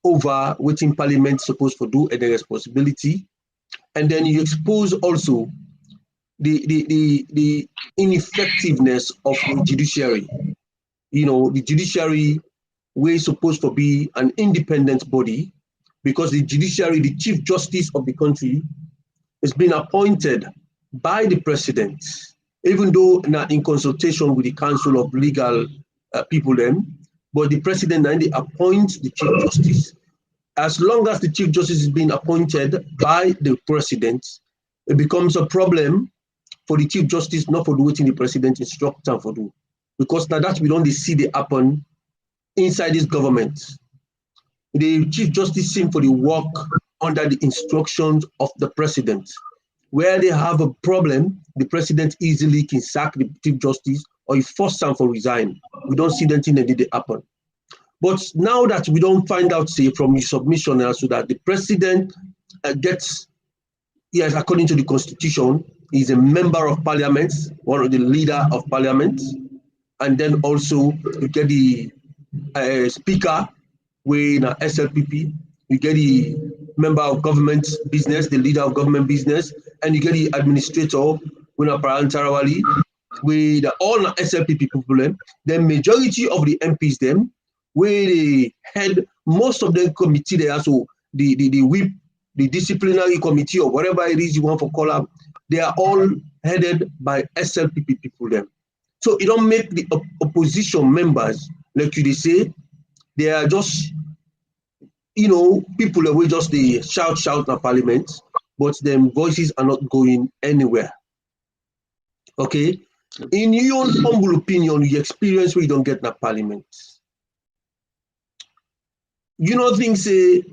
over what in parliament supposed to do and the responsibility. And then you expose also the ineffectiveness of the judiciary. You know, the judiciary was supposed to be an independent body, because the judiciary, the chief justice of the country, has been appointed by the president, even though not in consultation with the council of legal people then, but the president and they appoint the chief justice. As long as the chief justice is being appointed by the president, it becomes a problem for the chief justice not for doing the president instruct them for do. Because now that we don't see the happen inside this government. The chief justice seem for the work under the instructions of the president. Where they have a problem, the president easily can sack the chief justice or he force them for resign. We don't see anything that did happen. But now that we don't find out, say, from the submission, so that the president gets, yes, according to the constitution, is a member of parliament, one of the leader of parliament, and then also you get the speaker, with SLPP, you get the member of government business, the leader of government business, and you get the administrator, with a parliamentary, with all the SLPP people. The majority of the MPs, them, where they head most of the committee there, so the whip, the disciplinary committee, or whatever it is you want to call them, they are all headed by SLPP people. Them. So it don't make the opposition members, like you say, they are just, you know, people that will just they shout in parliament, but their voices are not going anywhere. Okay? In your own humble opinion, you experience where you don't get in parliament. You know, things say,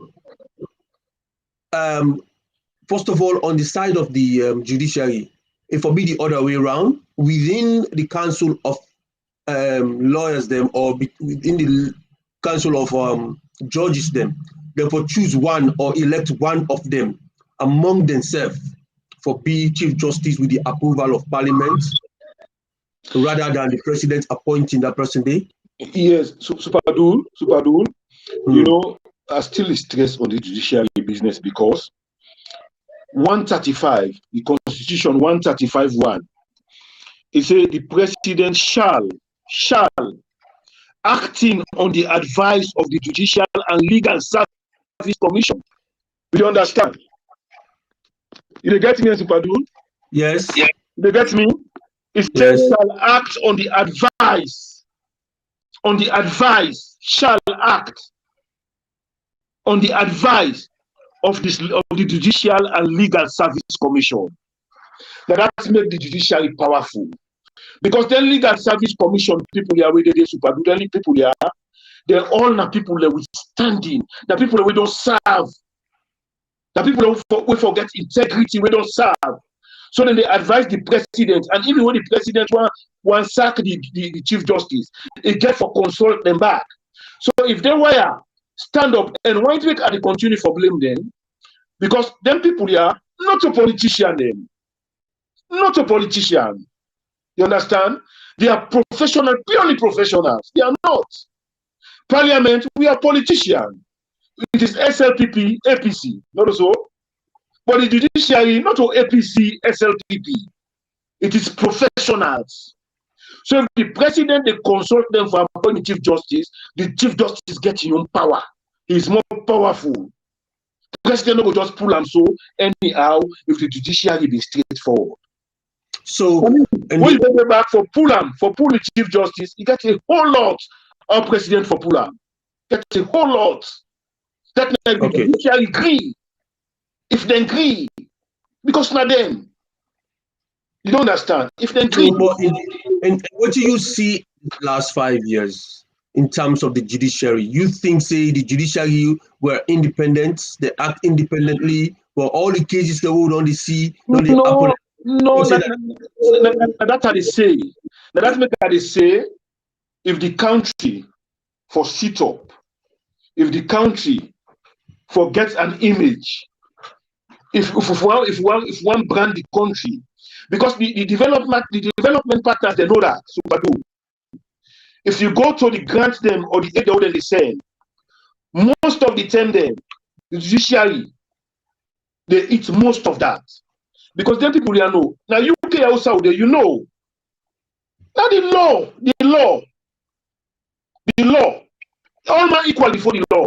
first of all, on the side of the judiciary, it will be the other way around, within the council of lawyers, them, or within the council of judges, them, therefore choose one or elect one of them among themselves for be chief justice with the approval of parliament, rather than the president appointing that person there. Yes, Superdul, you know, I still stress on the judiciary business because 135, the Constitution 135(1), it says the president shall, acting on the advice of the Judicial and Legal Service Commission. Do you understand? You get me, Superdul? Yes. You get me? It says shall act on the advice. On the advice, shall act on the advice of the Judicial and Legal Service Commission. Now that makes the judiciary powerful. Because the Legal Service Commission people here, where they super good, the people here, they're all the people that we standing, the people that we don't serve, the people that we forget integrity, we don't serve. So then they advise the president, and even when the president want sack the chief justice, it get for consult them back. So if they were stand up and why make at the continue for blame them, because them people here, not a politician them, not a politician. You understand? They are professional, purely professionals. They are not. Parliament, we are politicians. It is SLPP, APC, not so. But the judiciary, not all APC, SLPP. It is professionals. So if the president, they consult them for appointing chief justice, the chief justice gets his own power. He is more powerful. The president will just pull him so anyhow if the judiciary be straightforward. So when you go back for pull the chief justice, you get a whole lot of president for pull him. Get a whole lot. That like the judiciary agree. If they agree, because not them. You don't understand. If they agree. So, And what do you see in the last 5 years in terms of the judiciary? You think, say, the judiciary were independent, they act independently, but all the cases they would only see, don't they happen? No, that's how they say. Now that's make how they say, if the country for sit up, if the country forgets an image, if one brand the country, because the development partners, they know that. Super. If you go to the grant them or the aid they send, most of the time them, the judiciary, they eat most of that. Because then people they know. Now UK also there, you know. Now the law, all man equal before the law.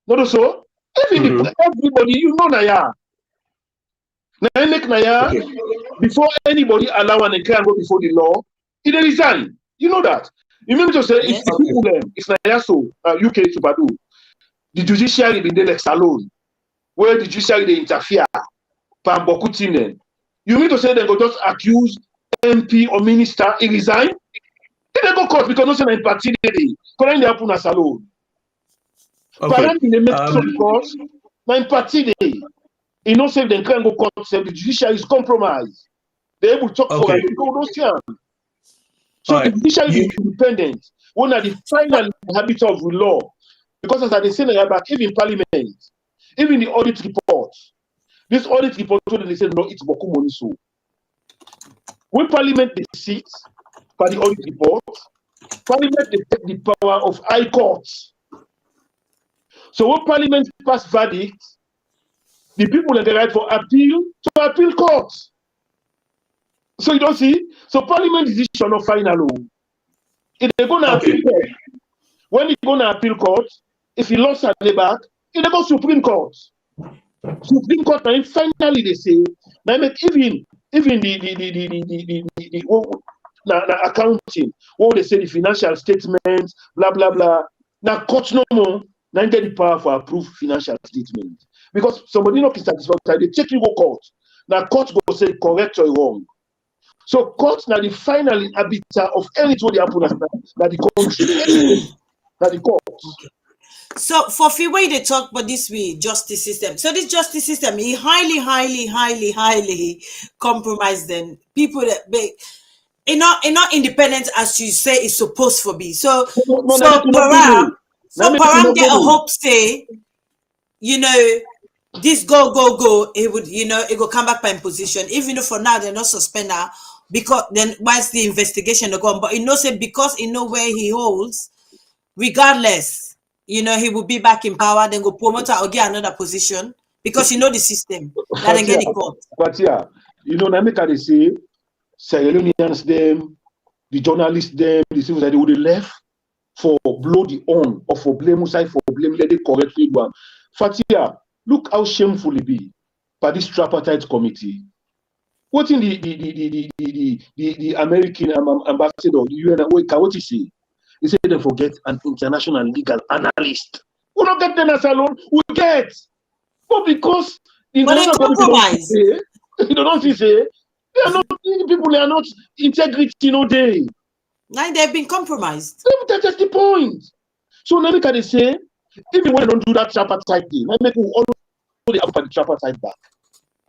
Not so. Everybody, you know Naya. Naya, before anybody allow an can go before the law, it resign. You know that. You mean to say Yes. it's Naya so UK to Badu. The judiciary been there like salon, where the judiciary they interfere. You mean to say they go just accuse MP or minister, he resign? They go court because no say in party they calling they happen as alone. Parliament they make some calls, in party they. You know, say they can't go court, say the judiciary is compromised. They able to talk for it. So the judiciary is independent. One of the final habits of the law, because as I say about even Parliament, even the audit report. This audit report, they said, no, it's beaucoup money. So when Parliament they sit by the audit report, Parliament they take the power of high courts. So when Parliament pass verdict, the people have the right for appeal to appeal courts. So you don't see? So Parliament decision of final. If they're going to appeal court, when they go to appeal court, if he lost at the back, he go Supreme Court. Supreme Court, and finally they say, now even the accounting, what they say the financial statements, blah blah blah. Now court no more, now get the power for approve financial statement because somebody not satisfied, they take you go court. Now court go say correct or wrong. So court now the final arbiter of anything they happen now the country, now the court. So Fofie, way they talk about this way justice system. So this justice system, he highly compromised then people that be not independent as you say it's supposed to be. So Param get a hope say, you know, this go, it would, you know, it will come back by imposition. Even though for now they're not suspend her because then whilst the investigation are gone, but you know say because you know where he holds, regardless. You know, he will be back in power, then go promote her or get another position because you know the system. That then get the court. But yeah, you know, Namika they say, Sierra Leoneans them, the journalists them, the civil society would have left for blow the on or for blame side for blame, let it correctly one. Fatia, look how shameful it be by this tripartite committee. What in the American ambassador, the UN, what you say? They say they forget an international legal analyst. We don't get them as alone. We get, but because the international compromise. You don't see say they are not people. They are not integrity. No day. Now they've been compromised. That's the point. So now they can say even when they don't do that tripartite thing, now make we all the up the tripartite back.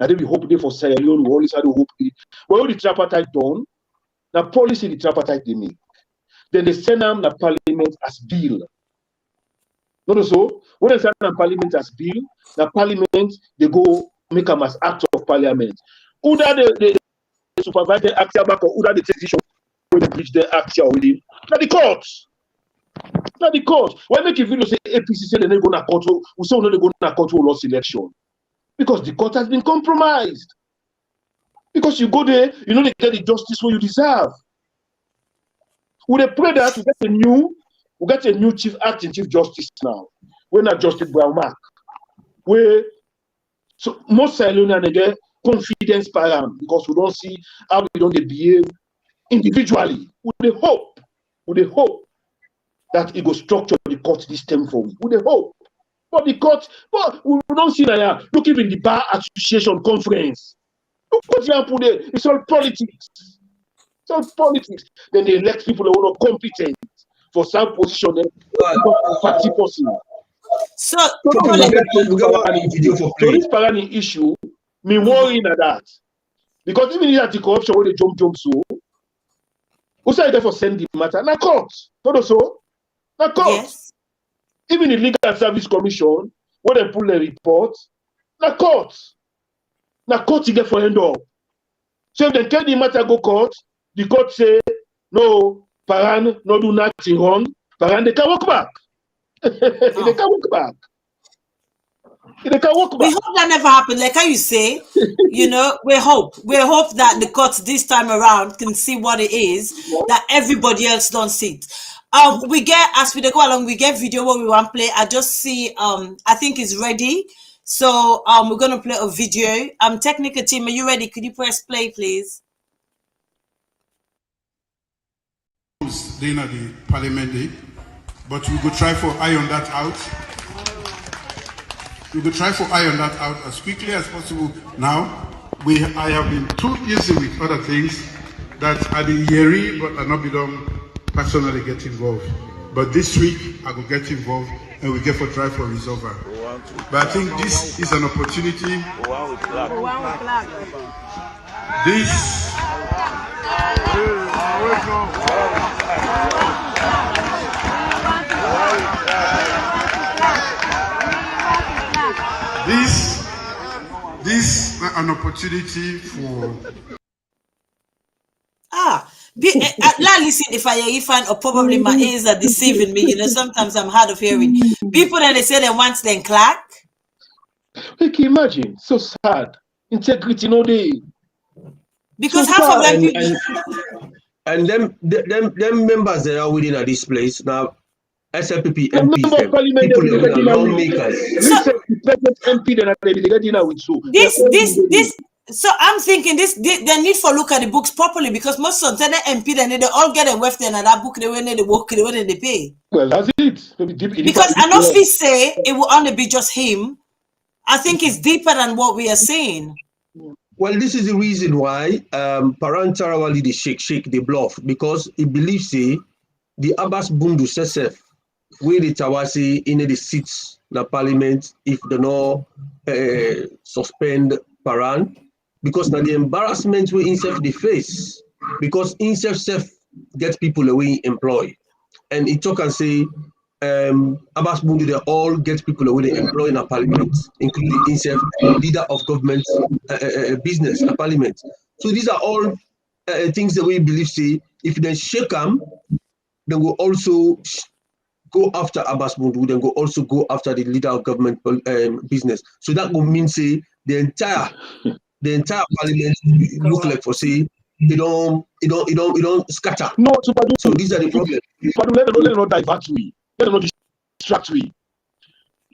Now they will hope they for Sierra Leone. We always had to hope. But all the tripartite done. Now policy the tripartite they make. Then they send them the Parliament as bill. Not so. When they send them Parliament as bill, the Parliament they go make them as act of Parliament. Either they supervise the act back or either they take decision when they breach the act with him. Now the courts. Now the court. Why make a video say APC say they're not going to control? We say they're going to control lost election because the court has been compromised. Because you go there, you know they get the justice where you deserve. We pray that we get a new chief acting chief justice now. We're not Justice Brown Mark. So most Sierra they get confidence param because we don't see how we don't behave individually. We hope that it will structure the court system for we. We hope. But the court, but we don't see that. Look even the Bar Association conference. Look what you put there. It's all politics. So politics. Then they elect people who are not competent for some position. Party person. So this Parani issue, me worrying at that. Because even if the corruption when they jump so, who say therefore send the matter? Na court. Not so. Na court. Yes. Even the Legal Service Commission, when they pull a report, na court. Na court you get for end up. So if they tell the matter go court, the court say, no, Paran no do nothing wrong. Paran they can walk back. They can walk back. They can walk back. We hope that never happens. Like how you say, you know, we hope that the courts this time around can see what it is that everybody else don't see it. We get, as we go along, we get video what we want to play. I just see, I think it's ready. So we're going to play a video. Technical team, are you ready? Could you press play, please? Then at the Parliament Day, but we will try for iron that out. We will try for iron that out as quickly as possible. Now, I have been too easy with other things that are the yearly, but are not belong personally get involved. But this week, I will get involved and we get for try for resolver. But I think this is an opportunity. This an opportunity for. Listen, if I find, or probably my ears are deceiving me, you know, sometimes I'm hard of hearing. People that they say they want them clack. We can imagine, so sad. Integrity no day. Because so half of them people. And them members that are within this place now, SLPP MPs, people that are lawmakers. So I'm thinking they need to look at the books properly because most of them MP they all get a weft and that book they when they work they when they pay. Well, that's it. Because I know if we say it will only be just him, I think it's deeper than what we are saying. Well, this is the reason why Paran Tarawali the shake the bluff because he believes the Abbas Bundu Sesef where the Tawasi in the seats in Parliament if they no suspend Paran. Because now the embarrassment we himself the face, because himself get people away employ. And he talk and say, Abbas Bundu, they all get people away they employ in a parliament, including himself, leader of government business in a parliament. So these are all things that we believe say, if they shake them, they will also go after Abbas Bundu, then go also go after the leader of government business. So that will mean say the entire parliament look like for say it don't scatter. No, so these are the problems. Let them not divert we. Let them not distract we.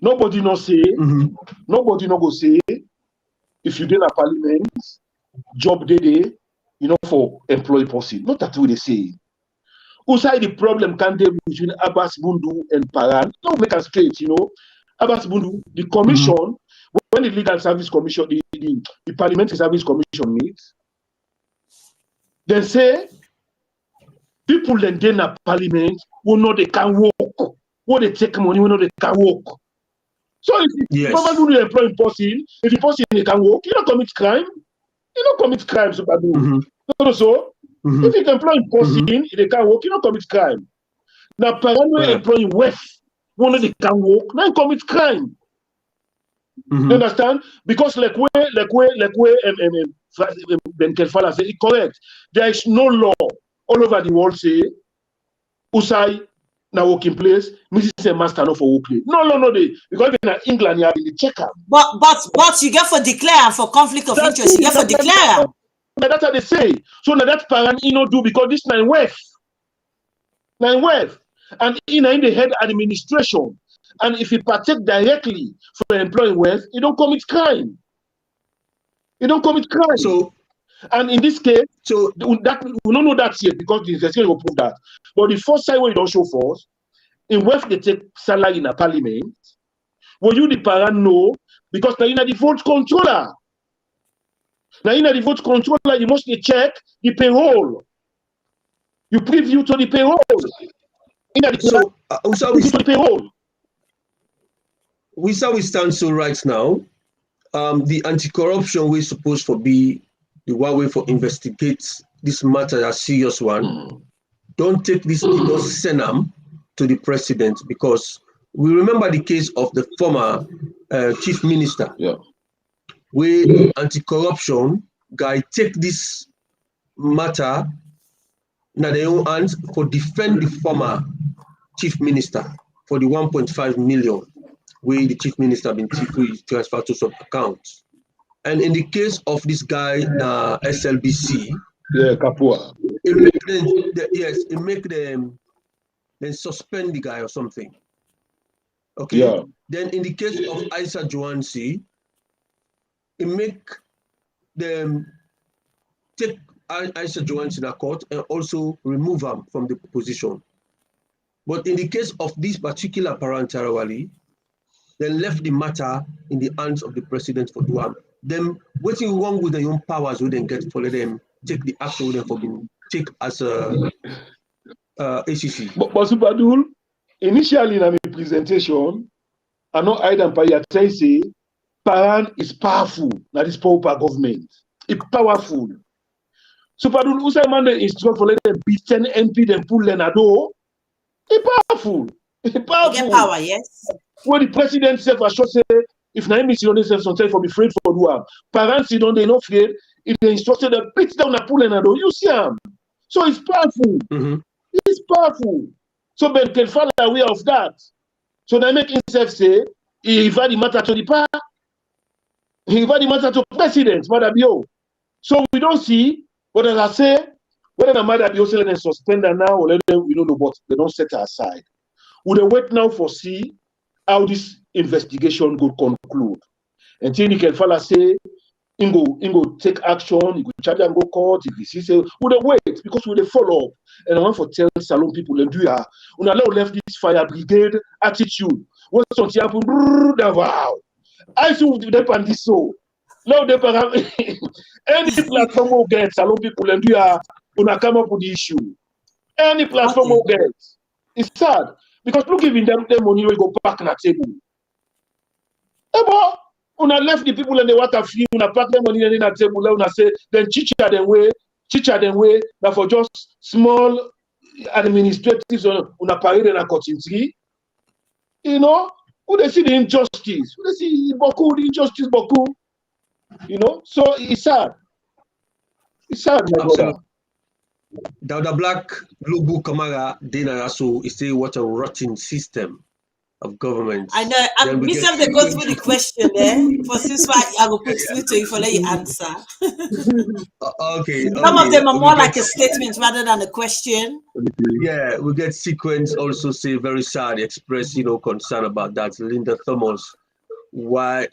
Nobody not say. Nobody not go say. If you did a parliament job day, for employee policy. Not that way they say. Outside the problem can they between Abbas Bundu and Paran? No, make us straight. Abbas Bundu, the commission. When the Legal Service Commission, the Parliamentary Service Commission meets, they say people then in a parliament who know they can work, who they take money, who know they can work. So if you employ a person, if the person they can work, you don't commit crime. You don't commit crime, so if you employ a person, if they can work, you don't commit crime. Now, parliament employing wealth, who know they can work, now commit crime. You understand? Because like where Ben Kelfala said, it's correct. There is no law all over the world say Usai now working place, Mrs. Master no for work. No, because in England you have the checker. But you get for declare for conflict of interest, you get for declare. That's what they say. So now that parent do because this 9 wealth. And in the head administration. And if he partake directly for employing wealth, he don't commit crime. So, and in this case, that we don't know that yet because the investigation will prove that. But the first side where you don't show force, in wealth they take salary in a parliament. Will you the parent know? Because now you know the vote controller. You must check the payroll. You preview to the payroll. So, preview to the payroll. We stand so right now. The anti-corruption we're supposed to be the one way for investigate this matter, a serious one. Don't take this, just send them to the president, because we remember the case of the former chief minister, where anti-corruption guy take this matter in their own hands for defend the former chief minister for the 1.5 million where the chief minister been transferred to some accounts. And in the case of this guy, SLBC, Kapua, it make them then suspend the guy or something. Okay. Yeah. Then in the case of Isa Joansi, it make them take Isa Joansi in a court and also remove him from the position. But in the case of this particular Parantarawali, they left the matter in the hands of the president for Duam. Them what's wrong with their own powers we then get for let them take the action with them for being take as a ACC. But Subadul, initially in my presentation, I know Aidan Payatay say Paran is powerful, that is power government. It's powerful. Subadul Usaimande instruct for let them beat 10 MP, then pull Lenado. It's powerful. It's powerful. Get power, yes. When the president said, I should say, if Naimi Sidon says something for be afraid for Duam, parents Sidon they not afraid, if they instructed them beat down a pull Lenado, you see him. So it's powerful. It's powerful. So Ben can fall aware of that. So they make himself say, he refer the matter to the power, he refer the matter to president, Madabio. So we don't see, but as I say, whether the Madabio say let them suspend her now or let them, we don't know, but they don't set her aside. Would they wait now for see how this investigation could conclude? And then he can follow say, Ingo take action, he could charge and go court, if he sees say, would they wait? Because we they follow up. And I want to tell Salon people and do ya, when Allah left this fire brigade attitude, what's something happen, wow. I should do that and this so. Now they any platform will get Salon people and do ya, when I come up with the issue. Any platform will get. It's sad. Because look, even them money will go back on the table. When I left the people and the water free, when I pack them money in the table, when I say, then teacher them way, now for just small administratives on a parade and a cotton tree. You know, who they see the injustice, who they see the injustice, you know, so it's sad. It's sad, my brother. The Black Global Kamara Dina so is say what a rotten system of government. I know. I'm missing the go through the question there. For since why I will put through to you for let you answer. Okay. Some of them are more like a statement rather than a question. Yeah, we get sequence also say very sad, express concern about that. Linda Thomas, why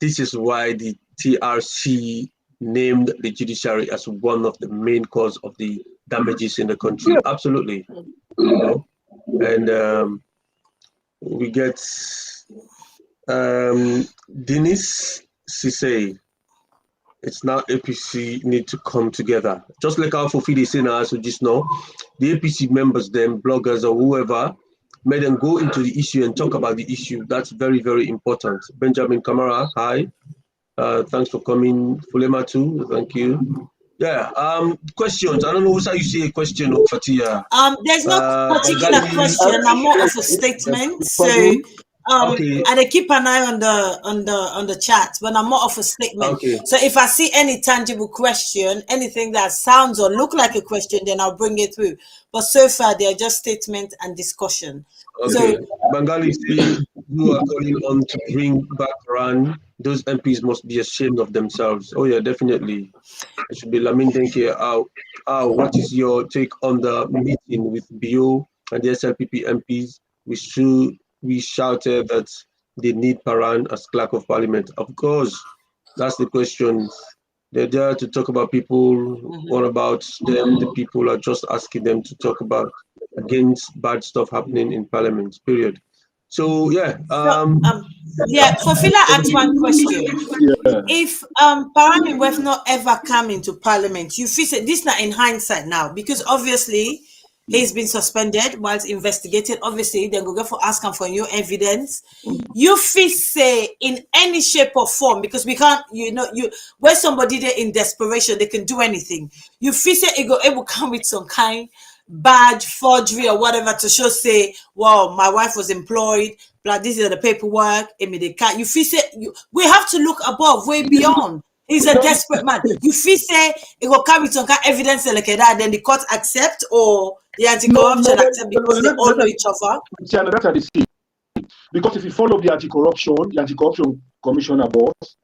this is why the TRC named the judiciary as one of the main cause of the damages in the country. Absolutely. And we get Dennis Sise. It's now APC need to come together. Just like our Fofie say now, so just know the APC members, them bloggers or whoever, made them go into the issue and talk about the issue. That's very, very important. Benjamin Kamara, hi. Thanks for coming. Fulema too, thank you. Yeah, questions. I don't know how you say a question, Fatia. There's no particular question. I'm more of a statement. So okay. and I keep an eye on the chat, but I'm more of a statement. Okay. So if I see any tangible question, anything that sounds or look like a question, then I'll bring it through. But so far they're just statement and discussion. Okay. So Bengali say you are calling on to bring back Ran. Those MPs must be ashamed of themselves. Oh yeah, definitely. It should be Lamin Denke. What is your take on the meeting with BO and the SLPP MPs? We shouted that they need Paran as clerk of parliament. Of course, that's the question. They're there to talk about people. What about them? The people are just asking them to talk about against bad stuff happening in parliament, period. So yeah, yeah, Fofila asked one question. Yeah. If Parliament was not ever come into Parliament, you feel say this not in hindsight now, because obviously he's been suspended whilst investigated. Obviously, then go for ask him for new evidence. You feel say in any shape or form, because we can't, where somebody there in desperation, they can do anything. You feel say it will come with some kind badge forgery or whatever to show say, well, my wife was employed, but this is the paperwork. You feel say we have to look above, way beyond. He's a desperate man. You feel say it will carry some kind of evidence like that, then the court accept, or the anti-corruption accept because they all know each other. That's what they say. Because if you follow the anti-corruption commissioner boss,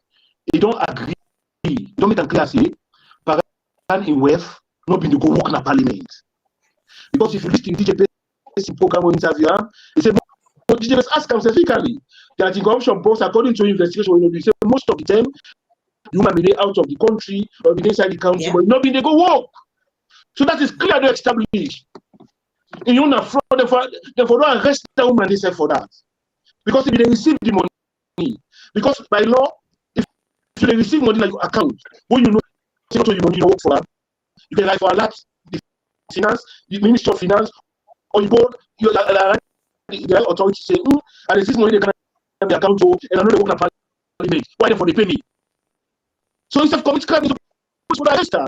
he don't agree. He don't make a clear say, Parliament in wealth, not being to go work in a parliament. Because if you listen to DJP program or interview, he said, DJP ask him specifically, the anti-corruption boss, according to investigation, he said most of the time, you might be out of the country or be inside the country, but not being they go work. So that is clearly established. And you know, therefore, don't arrest the woman they say for that. Because if they receive the money, because by law, if they receive money like your account, when you know your money work for them, you can like for a lot the finance, the Ministry of Finance, or you go the authority say, and this money they can have the account to, and I know they work in Parliament. Why they for the penny? So instead of commit crime, it's for arrest them.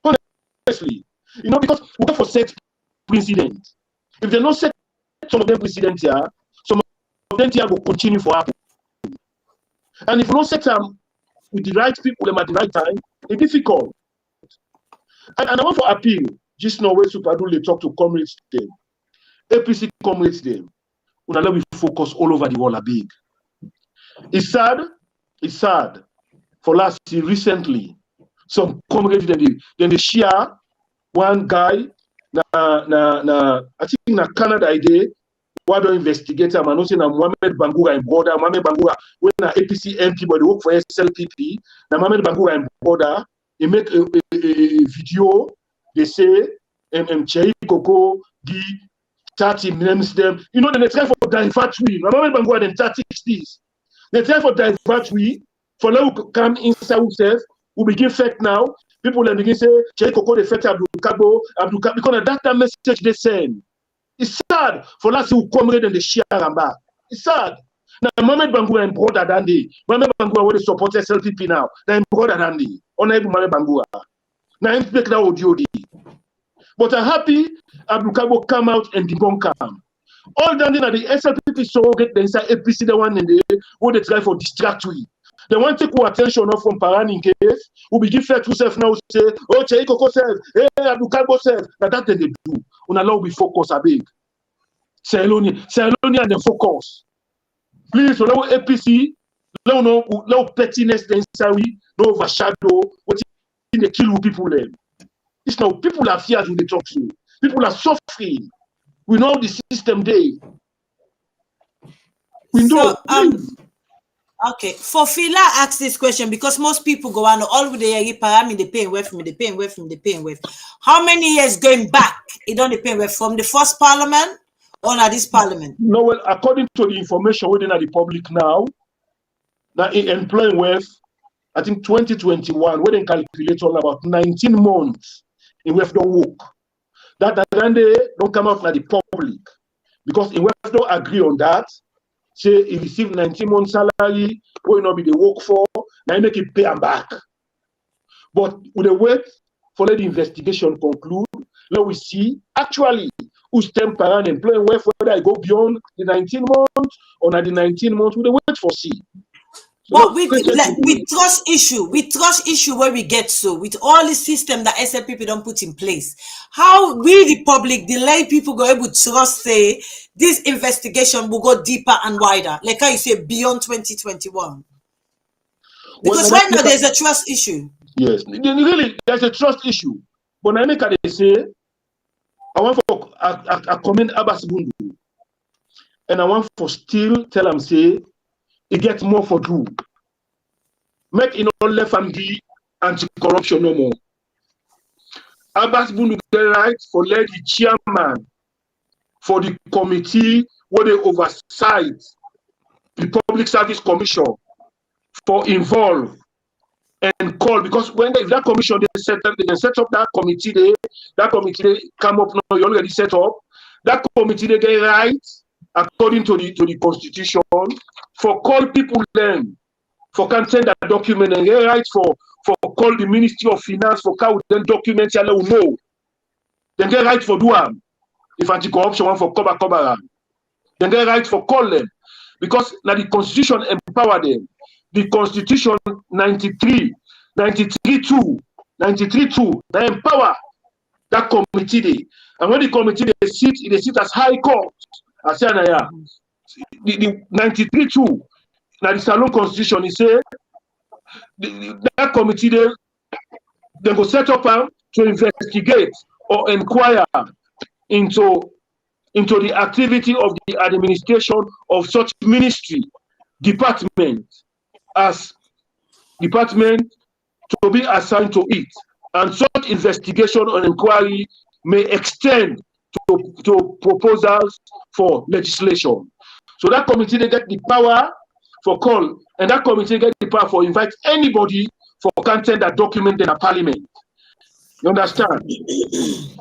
Honestly, because we go for set precedent. If they not set some of them precedent here, some of them here will continue for happen. And if you don't set them with the right people them at the right time, it's difficult. And I want to appeal. Just now where Superdule they talk to comrades them, APC comrades them. We let we focus all over the world a big. It's sad. For last year, recently, some comrades then they share one guy I think in Canada idea why don't investigate him and also na Mohamed Bangura and border Mohamed Bangura when na APC MP but they work for SLPP na Mohamed Bangura and border he make a video they say Chei Koko di 30 names them then they try for divert we Mohamed Bangura then 30 this they try for divert we for now come inside ourselves we begin fake now. People then begin say, Chei Koko they fake Abdul Kabo, because that time message they send. It's sad for last who come and they share and back. It's sad. Now Mohamed Bangura and brother Dandy. Mohamed Bangura will support SLPP now. Then brother Dandy. Honorable Mohamed Bangura. Now I'm speaking now audio. But I'm happy Abdul Kabo come out and debunk him. All Dandy now the SLPP so get the inside APC the one in there where they try for distract we. They want to take attention off from Paran in case we begin fair to self now say, oh, Chei Koko self, hey, Abdul Kabo self. That's they do. We allow we focus a big. Say alone and then focus. Please, allow APC, allow pettiness, then we no overshadow what they kill people then. It's now people are feared when they talk to you. People are suffering. We know the system day. We know. Okay, Fofila asked this question because most people go on all with the Parliament, they pay away from me, they pay away from, they pay away. How many years going back? It don't depend away from the first Parliament or not this Parliament? No, well, according to the information within the public now, that in employing wealth, I think 2021, when they calculate on about 19 months in wealth don't work. That then they don't come out to the public because in wealth don't agree on that. Say he received 19 months salary, will not be the work for, now make it pay him back. But with the wait for let the investigation conclude, now we see actually who's temporary employing wealth, whether I go beyond the 19 months or not the 19 months, with the wait for see. But with trust issue where we get so with all the system that SLPP don't put in place, how we the public, the lay people go able to trust say this investigation will go deeper and wider, like how you say beyond 2021? Because right now there's a trust issue. Yes, really there's a trust issue. But I make they say I want for I commend Abbas Bundu, and I want for still tell them say it gets more for do. Make it not left and be anti-corruption no more. Abbas Bundu get right for let the chairman for the committee where they oversight the Public Service Commission for involve and call, because when if that commission they set up that committee, that committee come up now, you already set up. That committee they get right according to the constitution for call people then for content that document and get right for call the Ministry of Finance for how then document you know. Then get right for do if anti-corruption one for cover. Then get right for call them. Because now the constitution empower them. The constitution 93-2, they empower that committee there. And when the committee they sit as high court. I say the 93-2, now the Salon constitution, he say that committee they go set up to investigate or inquire into the activity of the administration of such ministry, department, as department to be assigned to it. And such investigation or inquiry may extend to proposals for legislation. So that committee they get the power for call, and that committee get the power for invite anybody for content that document in a parliament. You understand?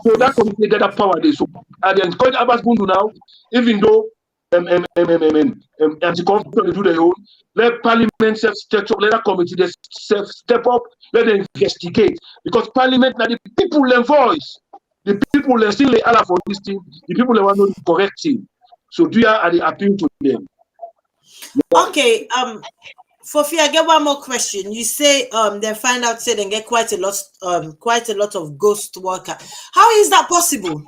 So that committee get that power there. So at the encourage Abbas Bundu now, even though anti-corruption they do their own, let parliament step up, let that committee they step up, let them investigate. Because parliament now the people their voice. The people they still they allow for this thing, the people they want to know the correct thing. So do you are the appeal to them? Okay, Fofie, I get one more question. You say they find out say they get quite a lot of ghost worker. How is that possible?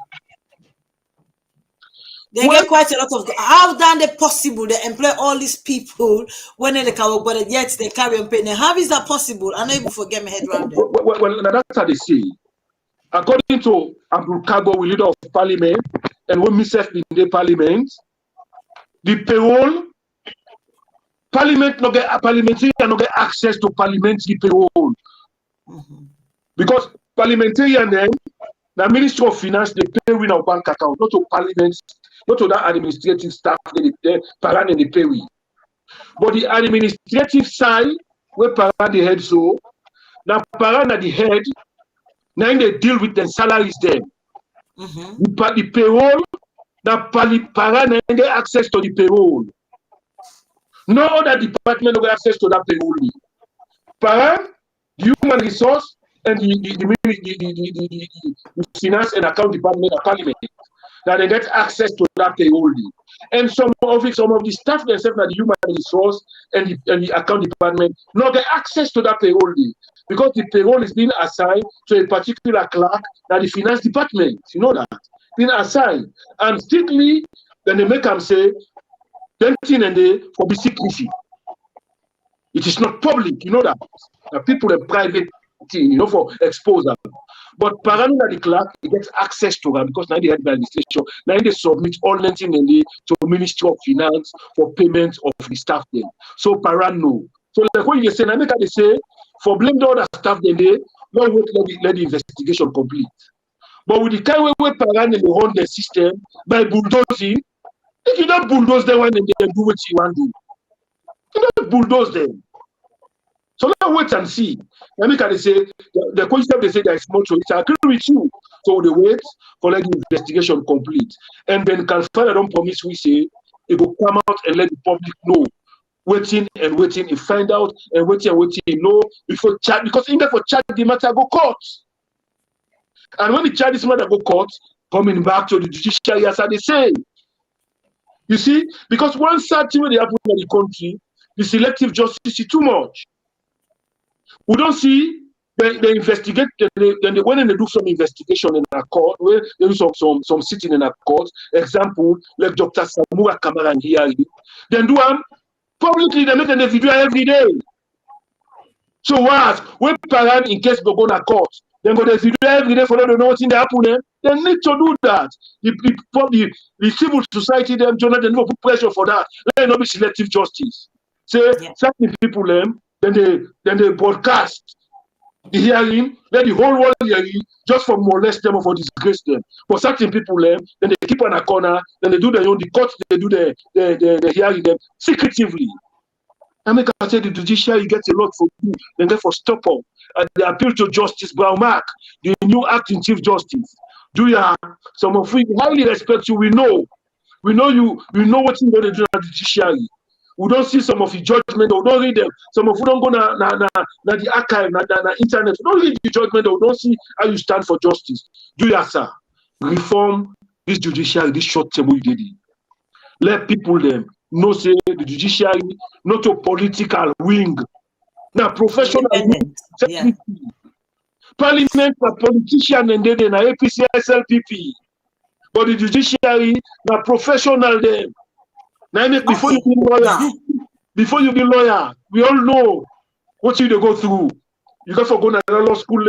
They get quite a lot of. How then they possible? They employ all these people when they can, but yet they carry on paying. How is that possible? I know you forget my head around it. Well, that's how they say. According to Abdul Kago, we leader of parliament, and when myself in the parliament, the payroll. Parliament no get parliamentary no get access to parliamentary payroll. Because parliamentarian then the Ministry of Finance they pay with our bank account, not to parliament, not to that administrative staff they parent and they pay with. But the administrative side where parent the head so now parent at the head now they deal with the salaries then. The payroll now parent get access to the payroll. No other department will have access to that payroll. Parent, the human resource, and the finance and account department of parliament that they get access to that payroll. And some of the staff themselves, the human resource and the account department, not get access to that payroll because the payroll is being assigned to a particular clerk that the finance department. You know that being assigned, and strictly then they make them say. And they for be secrecy. It is not public, you know that. The people are private thing, you know, for exposure. But parallel the clerk, he gets access to them because now they have the administration. Now they submit all nothing and they to Ministry of Finance for payment of the staff then. So parallel. So like what you say, now they say for blame the other staff then they not wait let the investigation complete. But with the kind of way parallel they run the system by bulldozing. If you don't bulldoze them when they do what you want to do, you don't bulldoze them. So let's wait and see. Let me kind of say the question they say there is more to it. I agree with you. So they wait for let the investigation complete, and then Califano don't promise we say it will come out and let the public know. Waiting and waiting, and find out and waiting, know before charge because in there for charge the matter go court. And when the charges matter go court, coming back to the judiciary as they say. You see, because one sad thing when they happen in the country, the selective justice is too much. We don't see they investigate, then when they do some investigation in a court, where there is some sitting in a court, example, like Dr. Samura Kamara here, then do publicly they make a video every day. So what? When parent in case they go to court, then go to video every day for them to know what's in the happen. They need to do that. The civil society, them, Jonathan, they put pressure for that. Let it not be selective justice. Say, certain people, then they broadcast The hearing, let the whole world hear it, just for molest them or for disgrace them. For certain people, then they keep on a corner, then they do their own, the court, they do the hearing them secretively. I make I say the judiciary gets a lot for you, then therefore stop up. And they appeal to Justice Brown Mark, the new acting Chief Justice. Do you have some of we highly respect you? We know you, we know what you're going to do at the judiciary. We don't see some of your judgment, or we don't read them. Some of you don't go na the archive, na internet. We don't read the judgment, or we don't see how you stand for justice. Do you, sir? Reform this judiciary, this short term we did it. Let people them know say the judiciary not a political wing. Now professional wing. Yeah. Parliament a politician and then na APC SLPP. But the judiciary na professional them. Now before you be lawyer, we all know what you go through. You got for go to law school,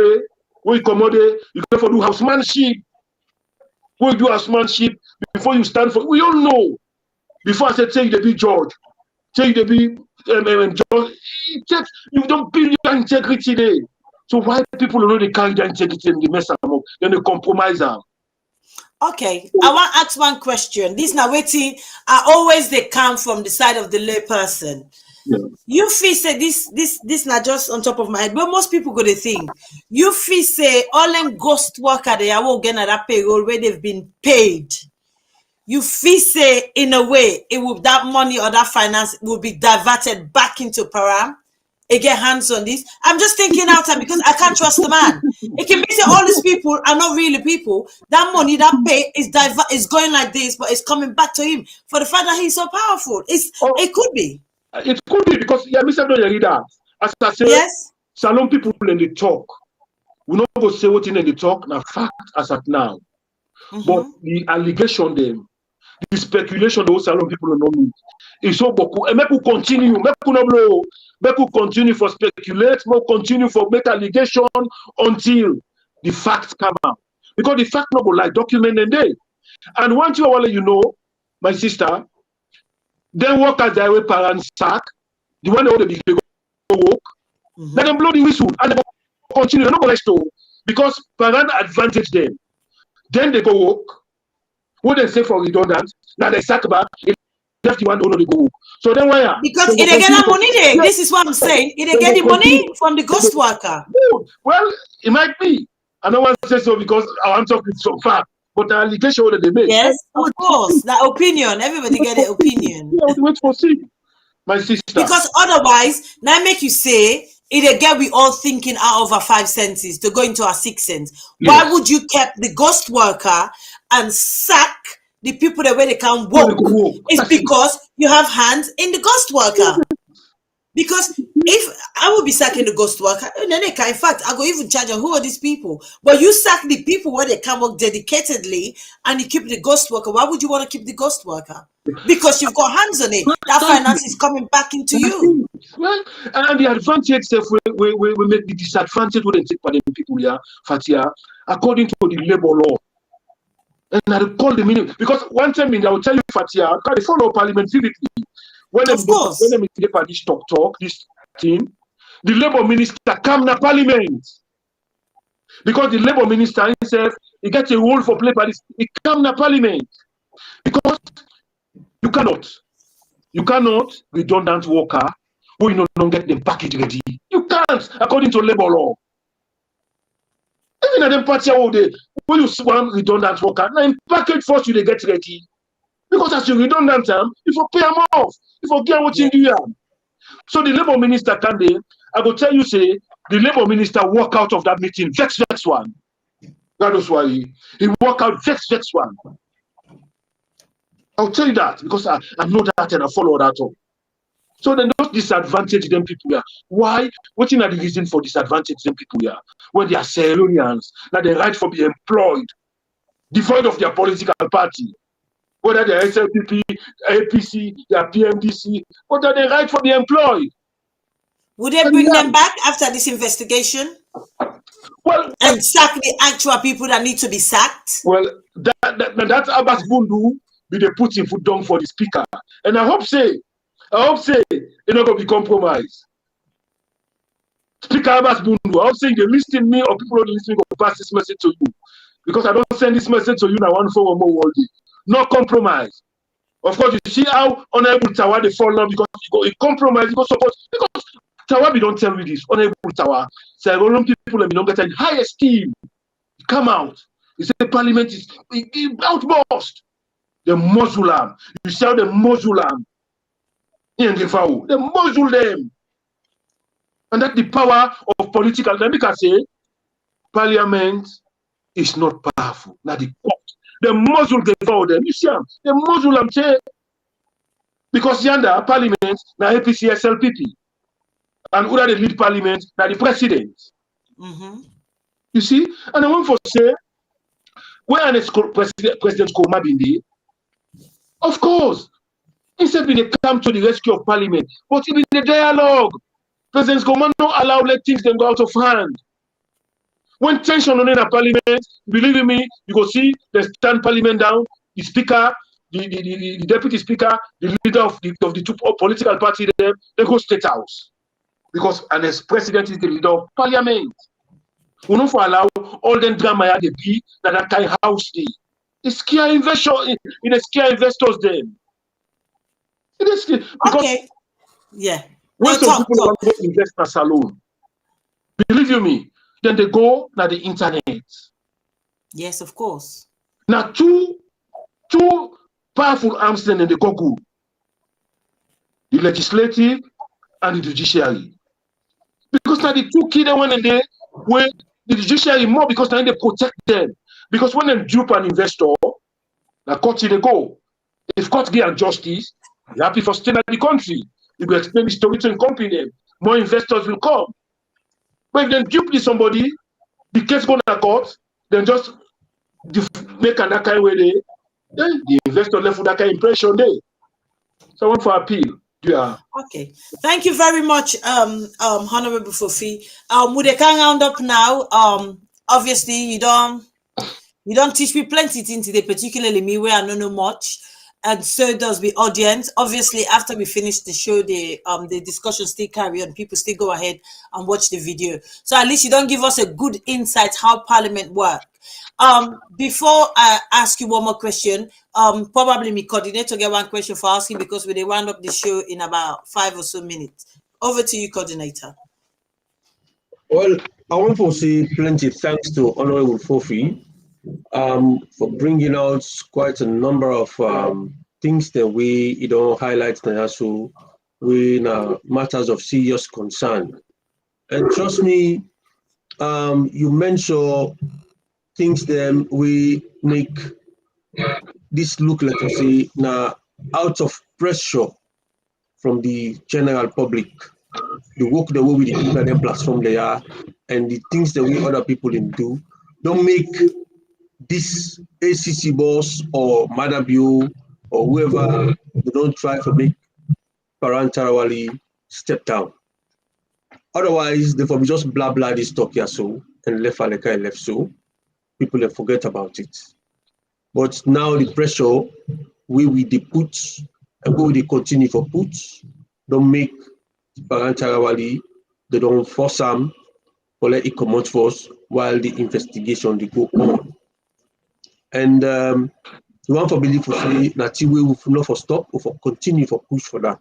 where you commode, you got for do housemanship. Where you do housemanship before you stand for. We all know. Before I said, say you be judge, say you be judge. You don't build your integrity there. So why people already carry their integrity and they mess them up, then they compromise them. Okay, I want to ask one question. This now waiting are always they come from the side of the lay person. Yeah. You feel say this not just on top of my head, but most people go to think. You feel say all them ghost worker they are all getting at that payroll where they've been paid. You feel say in a way it will that money or that finance will be diverted back into Param. It get hands on this. I'm just thinking out time because I can't trust the man. It can be say all these people are not really people. That money, that pay is going like this, but it's coming back to him for the fact that he's so powerful. It could be. It could be because Mr. Doyerida, as I say, yes, Salon people in the talk. We not go say what in the talk, now fact as at now. But the allegation them, the speculation those Salon people are not meet. It's so beaucoup. And make we continue, make we continue for speculate, make continue for make allegation until the facts come out. Because the fact not go like document and day. And once you all you know, my sister, then work as their way parents sack, the one that they go work, let them blow the whistle and they continue. They're not going to because parents advantage them. Then they go work. What they say for redundant, now they sack back. Left the one who they go work. So then why? Because it they get that money there. This is what I'm saying. It they get the money from the ghost worker. Well, it might be. I don't want to say so because I'm talking so far. But the allegation that they make. Yes, of course. The opinion. Everybody get the opinion. Yeah, wait for see. My sister. Because otherwise, now make you say, it again we all thinking out of our 5 senses to go into our 6 sense. Yes. Why would you keep the ghost worker and sack the people that way they can't walk? It's because you have hands in the ghost worker. Because if I will be sacking the ghost worker, and then in fact, I go even charge them, who are these people? But you sack the people where they can work dedicatedly and you keep the ghost worker. Why would you want to keep the ghost worker? Because you've got hands on it. That finance is coming back into you. Well, and the advantage, we make the disadvantage when they take by the people here, Fatia, according to the labor law. And I recall the meaning. Because one time I will tell you, Fatia, they follow parliamentary. When they this talk, this team, the labor minister come to parliament. Because the labor minister himself, he gets a role for play by this, he come to parliament. Because you cannot redundant worker who you don't get the package ready. You can't, according to labor law. Even at them party when you want redundant worker, now in package first you they get ready. Because as you redundant them, you for pay them off. You forget what you do. So the labor minister can be, I will tell you, say, the labor minister walk out of that meeting, vex one. That is why he walk out, vex one. I'll tell you that because I know that and I follow that up. So they don't disadvantage them people here. Why? What is the reason for disadvantage them people here? When they are Sierronians, that they right for being employed, devoid of their political party. Whether they're SLPP, APC, they're PMDC, whether they right for being employed. Would they bring them back after this investigation? Well, and sack the actual people that need to be sacked? Well, that's Abbas Bundu be the putting foot down for the speaker. And I hope say, it's not going to be compromised. Speaker Abbas Bundu, I was saying they listen me or people are listening to pass this message to you. Because I don't send this message to you now one for one more world. No compromise. Of course, you see how Honorable Tawa they fall now because he compromise, because Tawa don't tell me this. Honorable Tawa, say people that don't get in high esteem. Come out. He said the parliament is outburst. The Muslim. You see how the Muslim. They muzzle them. And that's the power of political. Let me say, parliament is not powerful. Not the court. The muzzle devour them. You see them. The Muslim say, because yonder parliament, na APC, SLPP. And who are the lead parliament? Now the president. You see? And I want to say, where is President Koma Bindi? Of course. Instead, they come to the rescue of parliament. But even the dialogue, President Koma don't allow let things them go out of hand. When tension on in a parliament, believe me, you go see they stand parliament down, the speaker, the deputy speaker, the leader of the two political parties, they go state house. Because and as president is the leader of parliament. We don't allow all them drama they be that kind of house they. It's scare investors, scare investors then. It is because okay. Yeah. when some people want to invest in a salon, believe you me, then they go to the internet. Yes, of course. Now two powerful arms then in the Google. The legislative and the judiciary. Because now the two key they went in there where the judiciary more because now they protect them. Because when they dupe an investor, the court they go. If court get justice, you're happy for staying at the country. You will explain the story to company them. More investors will come. But if they dupe somebody, the case go to court, then just make an kind of way then the investor left with that kind of impression there. So I want for appeal. Yeah. Okay. Thank you very much, Honorable Fofie. We can round up now. Obviously you don't teach me plenty things today, particularly me where I don't know much. And so does the audience. Obviously, after we finish the show, the discussion still carry on. People still go ahead and watch the video. So at least you don't give us a good insight how Parliament works. Before I ask you one more question, probably my coordinator get one question for asking because we round up the show in about 5 or so minutes. Over to you, coordinator. Well, I want to say plenty thanks to Honorable Fofie for bringing out quite a number of things that we highlight now, so we matters of serious concern. And trust me, you mentioned things that we make this look like I say now out of pressure from the general public. The work that we do on the platform they are and the things that we other people do don't make this ACC boss or Madabio or whoever they don't try to make parentarily step down. Otherwise, they will just blah blah this talk here so and left Aleka left so. People will forget about it. But now the pressure we put and we continue for put don't make parentarily, they don't force them or let it come out first while the investigation they go on. And the one for believe for say that we will not for stop or for continue for push for that.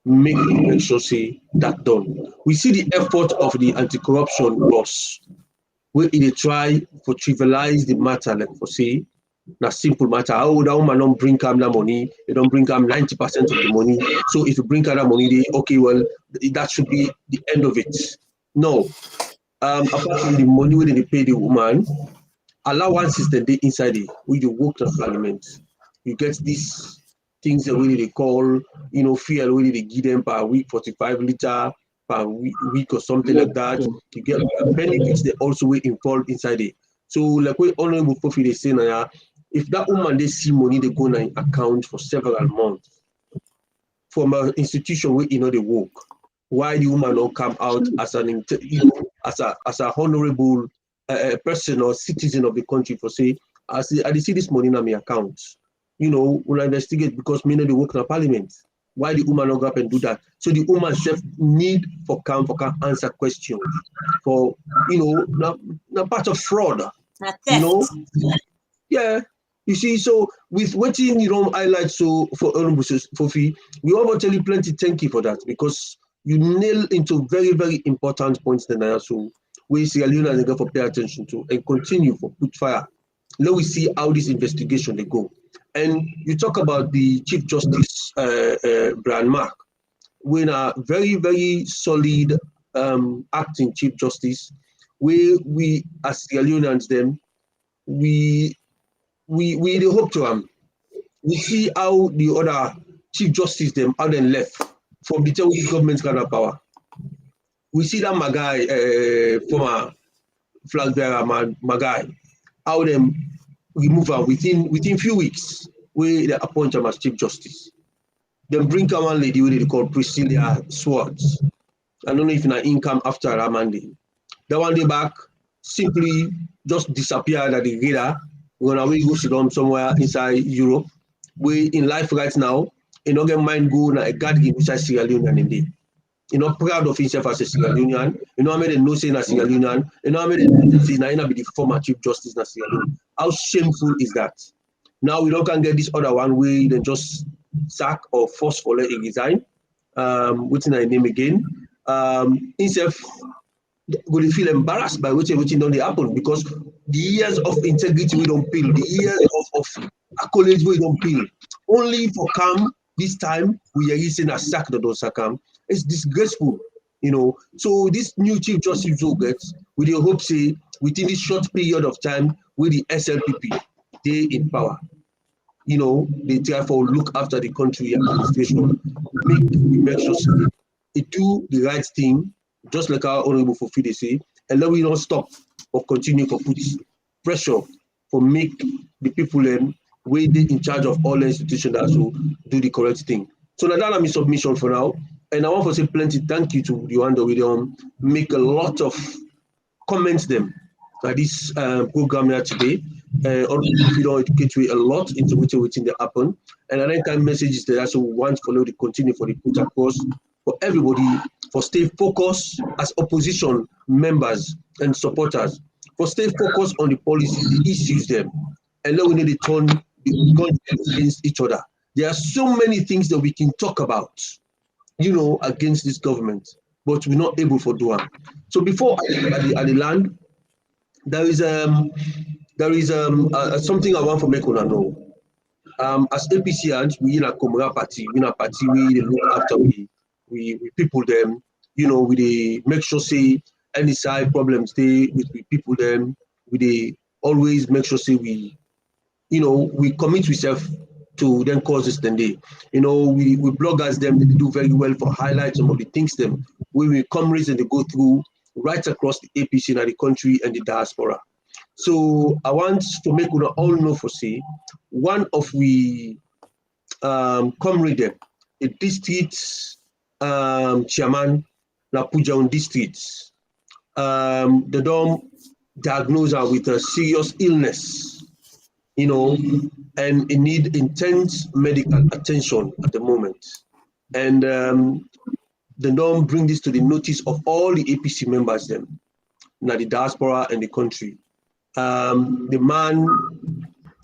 Make sure say that done. We see the effort of the anti-corruption boss where they try for trivialize the matter, like for say, na simple matter. How that woman don't bring them that money, they don't bring them 90% of the money. So if you bring her that money, they okay, well, that should be the end of it. No. Apart from the money where they pay the woman, allowances that they inside it, where you work in parliament. You get these things that we they call, fuel where they give them per week, 45 liter per week or something like that. You get benefits that also will involved inside it. So like we Honorable Fofie they say now, if that woman they see money they go in account for several months from an institution where they work, why the woman don't come out as an as a honorable person or citizen of the country for say, I see this money in my account. When I investigate because many they work in a parliament. Why the woman not go up and do that? So the woman self need for can answer questions. For not part of fraud. Yeah. You see, so with what highlight so for Fofie, we want to tell you plenty thank you for that, because you nail into very, very important points then so we Sierra Leone and for pay attention to and continue for put fire. Let we see how this investigation they go. And you talk about the Chief Justice Brian Mark, when a very, very solid acting Chief Justice, where we as Sierra Leoneans them, we hope to we see how the other Chief Justice them how they left from the government kind of power. We see that my guy, former flag bearer, my guy, how them remove her within few weeks, where they appoint him as Chief Justice. Then bring one lady who they call Priscilla Swartz. I don't know if in an income after her Monday. That one day back, simply just disappeared at the radar. When we go sit down somewhere inside Europe, we in life right now, you know, get mind go na a guard inside Sierra Leone indeed. You know, proud of himself as a Sierra Leonean. You know, I made a no say in a Sierra Leonean. You know, I made a say na be the former Chief Justice in Sierra Leone. How shameful is that? Now we don't can get this other one where then just sack or force for let it resign. What's my name again? Himself will feel embarrassed by what don't happen, because the years of integrity we don't peel, the years of accolades we don't peel. Only for come this time we are using a sack that don't sack him. It's disgraceful, you know. So this new Chief Justice will get, with the hope say within this short period of time with the SLPP, they in power. You know, they therefore look after the country administration, make sure they do the right thing, just like our Honorable Fofie they say, and then we don't stop or continue to put pressure for make the people where they in charge of all the institutions that also do the correct thing. So now that's my submission for now. And I want to say plenty thank you to you and we make a lot of comments them like this program here today. We don't educate you a lot into what's waiting to happen. And another time messages that also want to continue for the put across for everybody, for stay focused as opposition members and supporters, for stay focused on the policies, the issues them, and then we need to turn the guns against each other. There are so many things that we can talk about, you know, against this government, but we're not able to do it. So before at the land, there is something I want to make on know. As APCians, we in a Commonwealth party, we in a party we look after we people them, you know, we make sure say any side problems they with people them, we always make sure say we, you know, we commit ourselves to then causes then they, you know, we bloggers them, they do very well for highlight some of the things them we comrades and they go through right across the APC in the country and the diaspora. So I want to make you all know for say one of we comrade them, a district chairman na Pujaun district. They don't diagnose her with a serious illness, you know, and it need intense medical attention at the moment. And they don't bring this to the notice of all the APC members them, now the diaspora and the country. The man,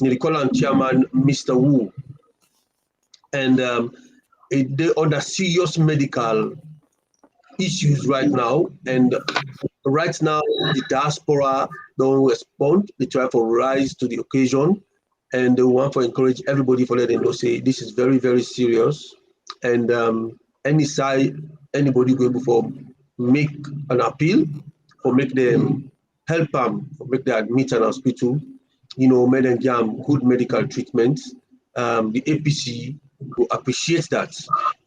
they call him chairman, Mr. Wu, and they're under serious medical issues right now. And right now, the diaspora don't respond. They try to rise to the occasion, and they want to encourage everybody for letting them know say this is very, very serious. And any side, anybody going before make an appeal or make them help them, make them admit an hospital, you know, make them get good medical treatment. The APC will appreciate that.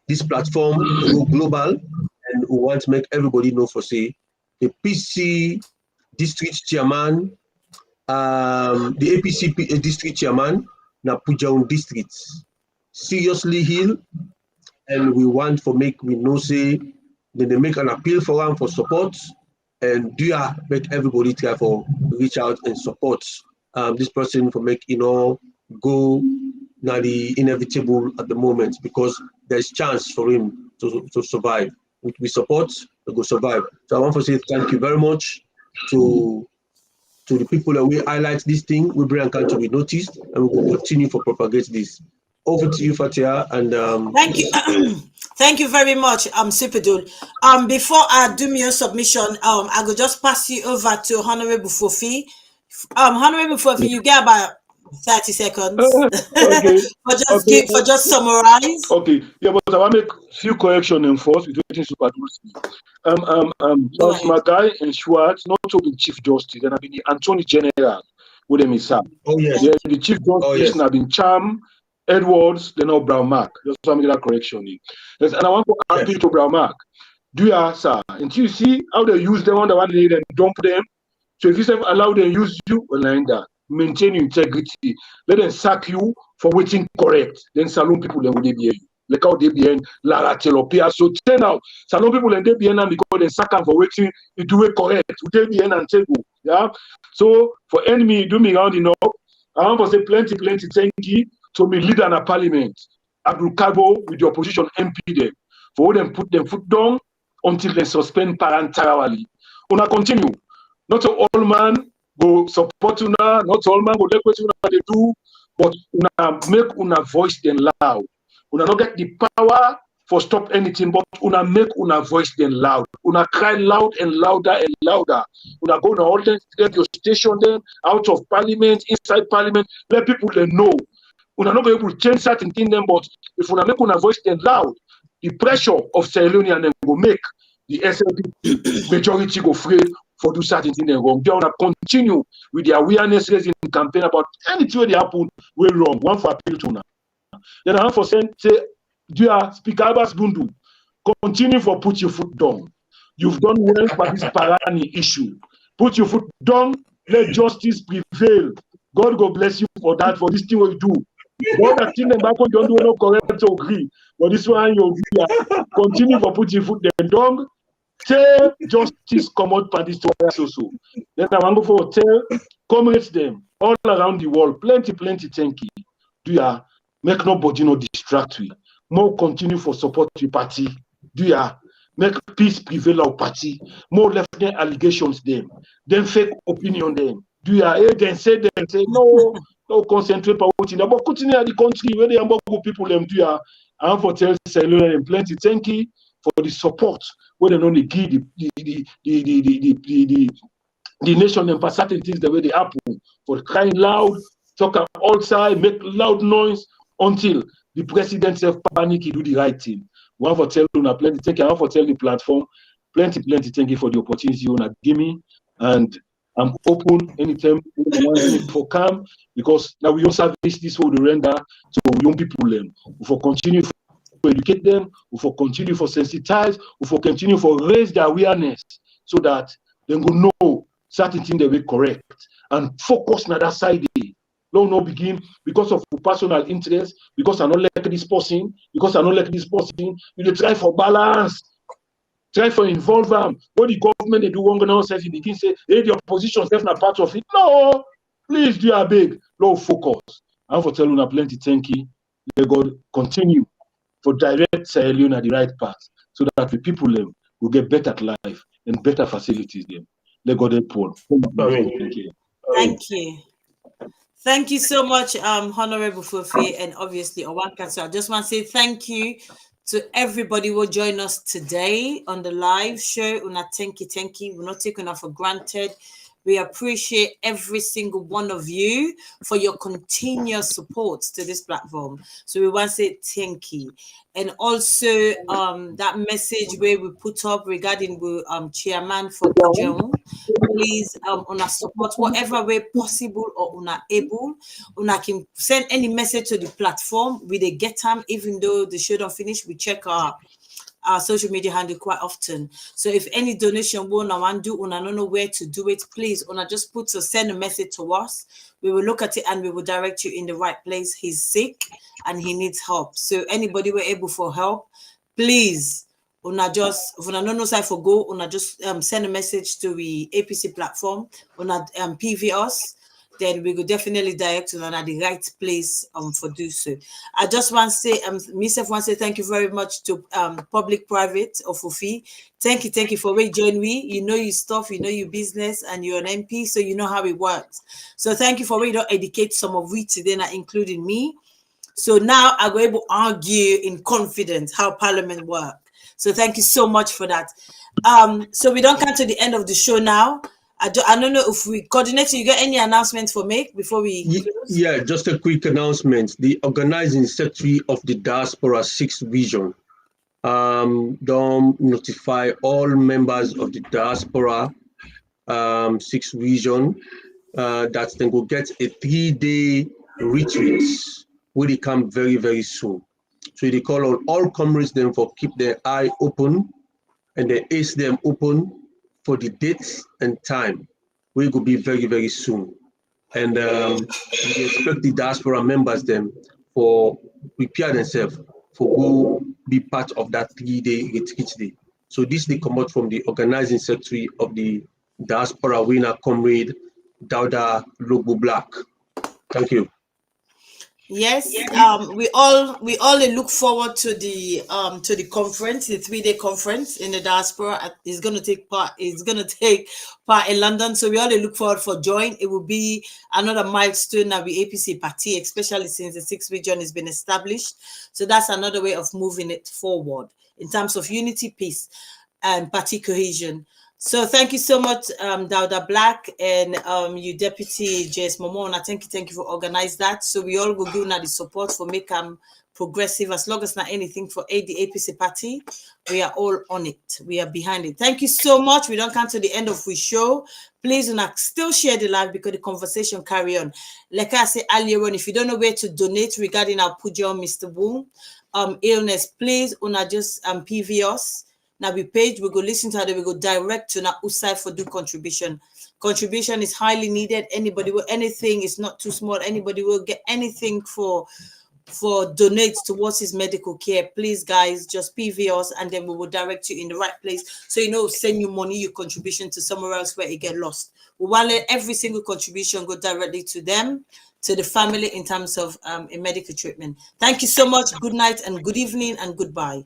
This platform will go global, and we want to make everybody know for say the PC district chairman, the APC district chairman, na Pujaun district, seriously ill, and we want for make we know say then they make an appeal for them for support, and do ya make everybody try for reach out and support this person for make, you know, go now the inevitable at the moment, because there's chance for him to survive. We support, we go survive. So I want to say thank you very much to the people that we highlight this thing, we bring Encounter we noticed, and we will continue to propagate this. Over to you, Fatia, and thank you. Thank you very much, Superdul. Before I do your submission, I will just pass you over to Honorable Fofie. Honorable Fofie, you get about 30 seconds Okay. for just summarize. Okay. Yeah, but I want to make a few corrections and force with waiting super Charles Mackay and Schwartz not to be Chief Justice, and I've been the Attorney General with them is Oh yes. Yeah, the Chief Justice have been Cham, Edwards, then now Brown Mark. Just want to make that correction. Yes, and I want to appeal to Brown Mark. Do you, sir? Until you see how they use them on the one day and dump them. So if you allow them use you, align that. Maintain your integrity. Let them sack you for waiting correct. Then salon people then will they be you. Like how they be in Lara Telopia. So turn out salon people and they be in because they sack them for waiting you do it correct. They be in and take go. Yeah. So for enemy do me round enough. I want to say plenty thank you to me leader in a parliament. Abdul Kabo with the opposition MP them. For them put them foot down until they suspend parentarily. Una continue. Not all man go support una, not all man go like what una they do, but una make una voice them loud. Una not get the power for stop anything, but una make una voice them loud. Una cry loud and louder and louder. Una go na all them get your station them out of parliament, inside parliament, let people them know. Una not be able to change certain things them, but if una make una voice them loud, the pressure of Sierra Leone and them go make the SLP majority go afraid for do certain things wrong. They want to continue with the awareness raising campaign about anything that happen way wrong. One for appeal to now. Then I for saying, say, dear Speaker Abbas Bundu, continue for put your foot down. You've done well for this Parani issue. Put your foot down, let justice prevail. God go bless you for that, for this thing what you do. God that thing back on don't do no correct to agree. But this one you continue for put your foot down. Tell justice come out for this also. Then I want to go for tell comrades them all around the world. Plenty thank you. Do ya make nobody no distract we. More continue for support the party. Do ya make peace prevail our party. More left their allegations them. Then fake opinion them. Do ya then say no concentrate on what but continue at the country where they are people them do ya. I want for tell Cellular and plenty thank you for the support where they only give the nation and for certain things the way they happen. For crying loud, talk outside, make loud noise until the president self panic, he do the right thing. One for tell you plenty thank you. I want for tell the platform, plenty thank you for the opportunity you wanna give me. And I'm open anytime for come because now we also service this for the render to young people for continue to educate them, for continue for sensitize, for continue for raise their awareness so that they will know certain things they will correct and focus on that side. Don't no begin because of personal interest, because I don't like this person, you try for balance. Try for involve them. What the government they do one now says you begin say, hey, the opposition is not part of it. No, please do a big low focus. I want to tell you plenty thank you. Let God continue for direct Sierra Leone at the right path so that the people will get better life and better facilities them. Let God help all. Thank you so much, Honorable Fofie, and obviously Owanka. So I just want to say thank you to everybody who joined us today on the live show. Una thank you. We're not taking that for granted. We appreciate every single one of you for your continuous support to this platform. So we want to say thank you. And also that message where we put up regarding chairman for John, please una support whatever way possible or una able. Una can send any message to the platform. We they get them, even though the show don't finish, we check our social media handle quite often. So if any donation una want do, una don't know where to do it, please una just send a message to us. We will look at it and we will direct you in the right place. He's sick and he needs help. So anybody we're able for help, please una just if una no know side for go, una just send a message to the APC platform, una PV us. then we will definitely direct you at the right place for do so. I just want to say, myself want to say thank you very much to Public Private of Fofie. Thank you for joining me. You know your stuff, you know your business, and you're an MP, so you know how it works. So thank you for we don't educate some of we today, not including me. So now I'm able to argue in confidence how Parliament works. So thank you so much for that. So we don't come to the end of the show now. I don't know if we coordinate. You got any announcements for make before we close? Yeah, just a quick announcement. The organizing secretary of the Diaspora 6th Region don't notify all members of the Diaspora 6th Region that they will get a 3-day retreat where they come very, very soon. So they call on all comrades then for keep their eye open and they ace them open for the dates and time. We will be very, very soon. And we expect the diaspora members then for prepare themselves for go be part of that 3-day retreat day. So this they come out from the organizing secretary of the Diaspora winner, Comrade Dauda Lobo Black. Thank you. Yes, we all look forward to the conference, the 3-day conference in the diaspora. It's gonna take part in London. So we all look forward for join. It will be another milestone of the APC party, especially since the 6th region has been established. So that's another way of moving it forward in terms of unity, peace, and party cohesion. So thank you so much, Dauda Black, and you Deputy J.S. Momona. Thank you for organizing that. So we all will give now the support for make them progressive. As long as not anything for the APC party, we are all on it. We are behind it. Thank you so much. We don't come to the end of the show. Please do not still share the live because the conversation carry on. Like I said earlier on, if you don't know where to donate regarding our Pujo Mr. Boom illness, please una just PV us. Now we page, we go listen to how we go direct to now outside for do contribution. Contribution is highly needed. Anybody will anything is not too small. Anybody will get anything for donate towards his medical care. Please, guys, just PV us and then we will direct you in the right place. So you know, send you money, your contribution to somewhere else where it get lost. We want to let every single contribution go directly to them, to the family in terms of a medical treatment. Thank you so much. Good night and good evening and goodbye.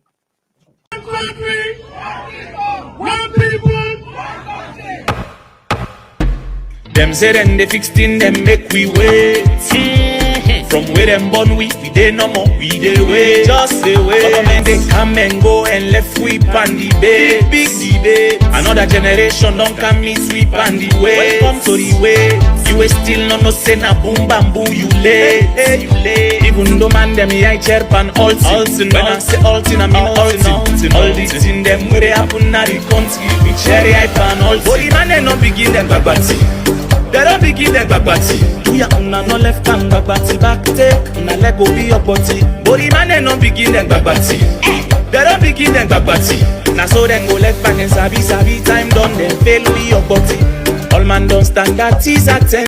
Them say them they fixed in them make we wait. From where them born we dey no more, we dey wait. Just dey wait. Government they come and go and left we pan debate. Big debate. Another generation don't come me sweep and the way. Welcome to the way. You still no say na boom bamboo you late. Hey, you late. Even though man them I chair pan altin. When I say altin I mean altin. All these in them where they happen na the country. We cherry I pan altin. Body man they no begin them babati. They don't begin them babati. Yeah, una no left hand babati back take. Una leg go be your body. Body man they no begin them babati. They don't begin them babati. Now so then go left back and sabi time done. Then fail with your body. All man don't stand that is at 10.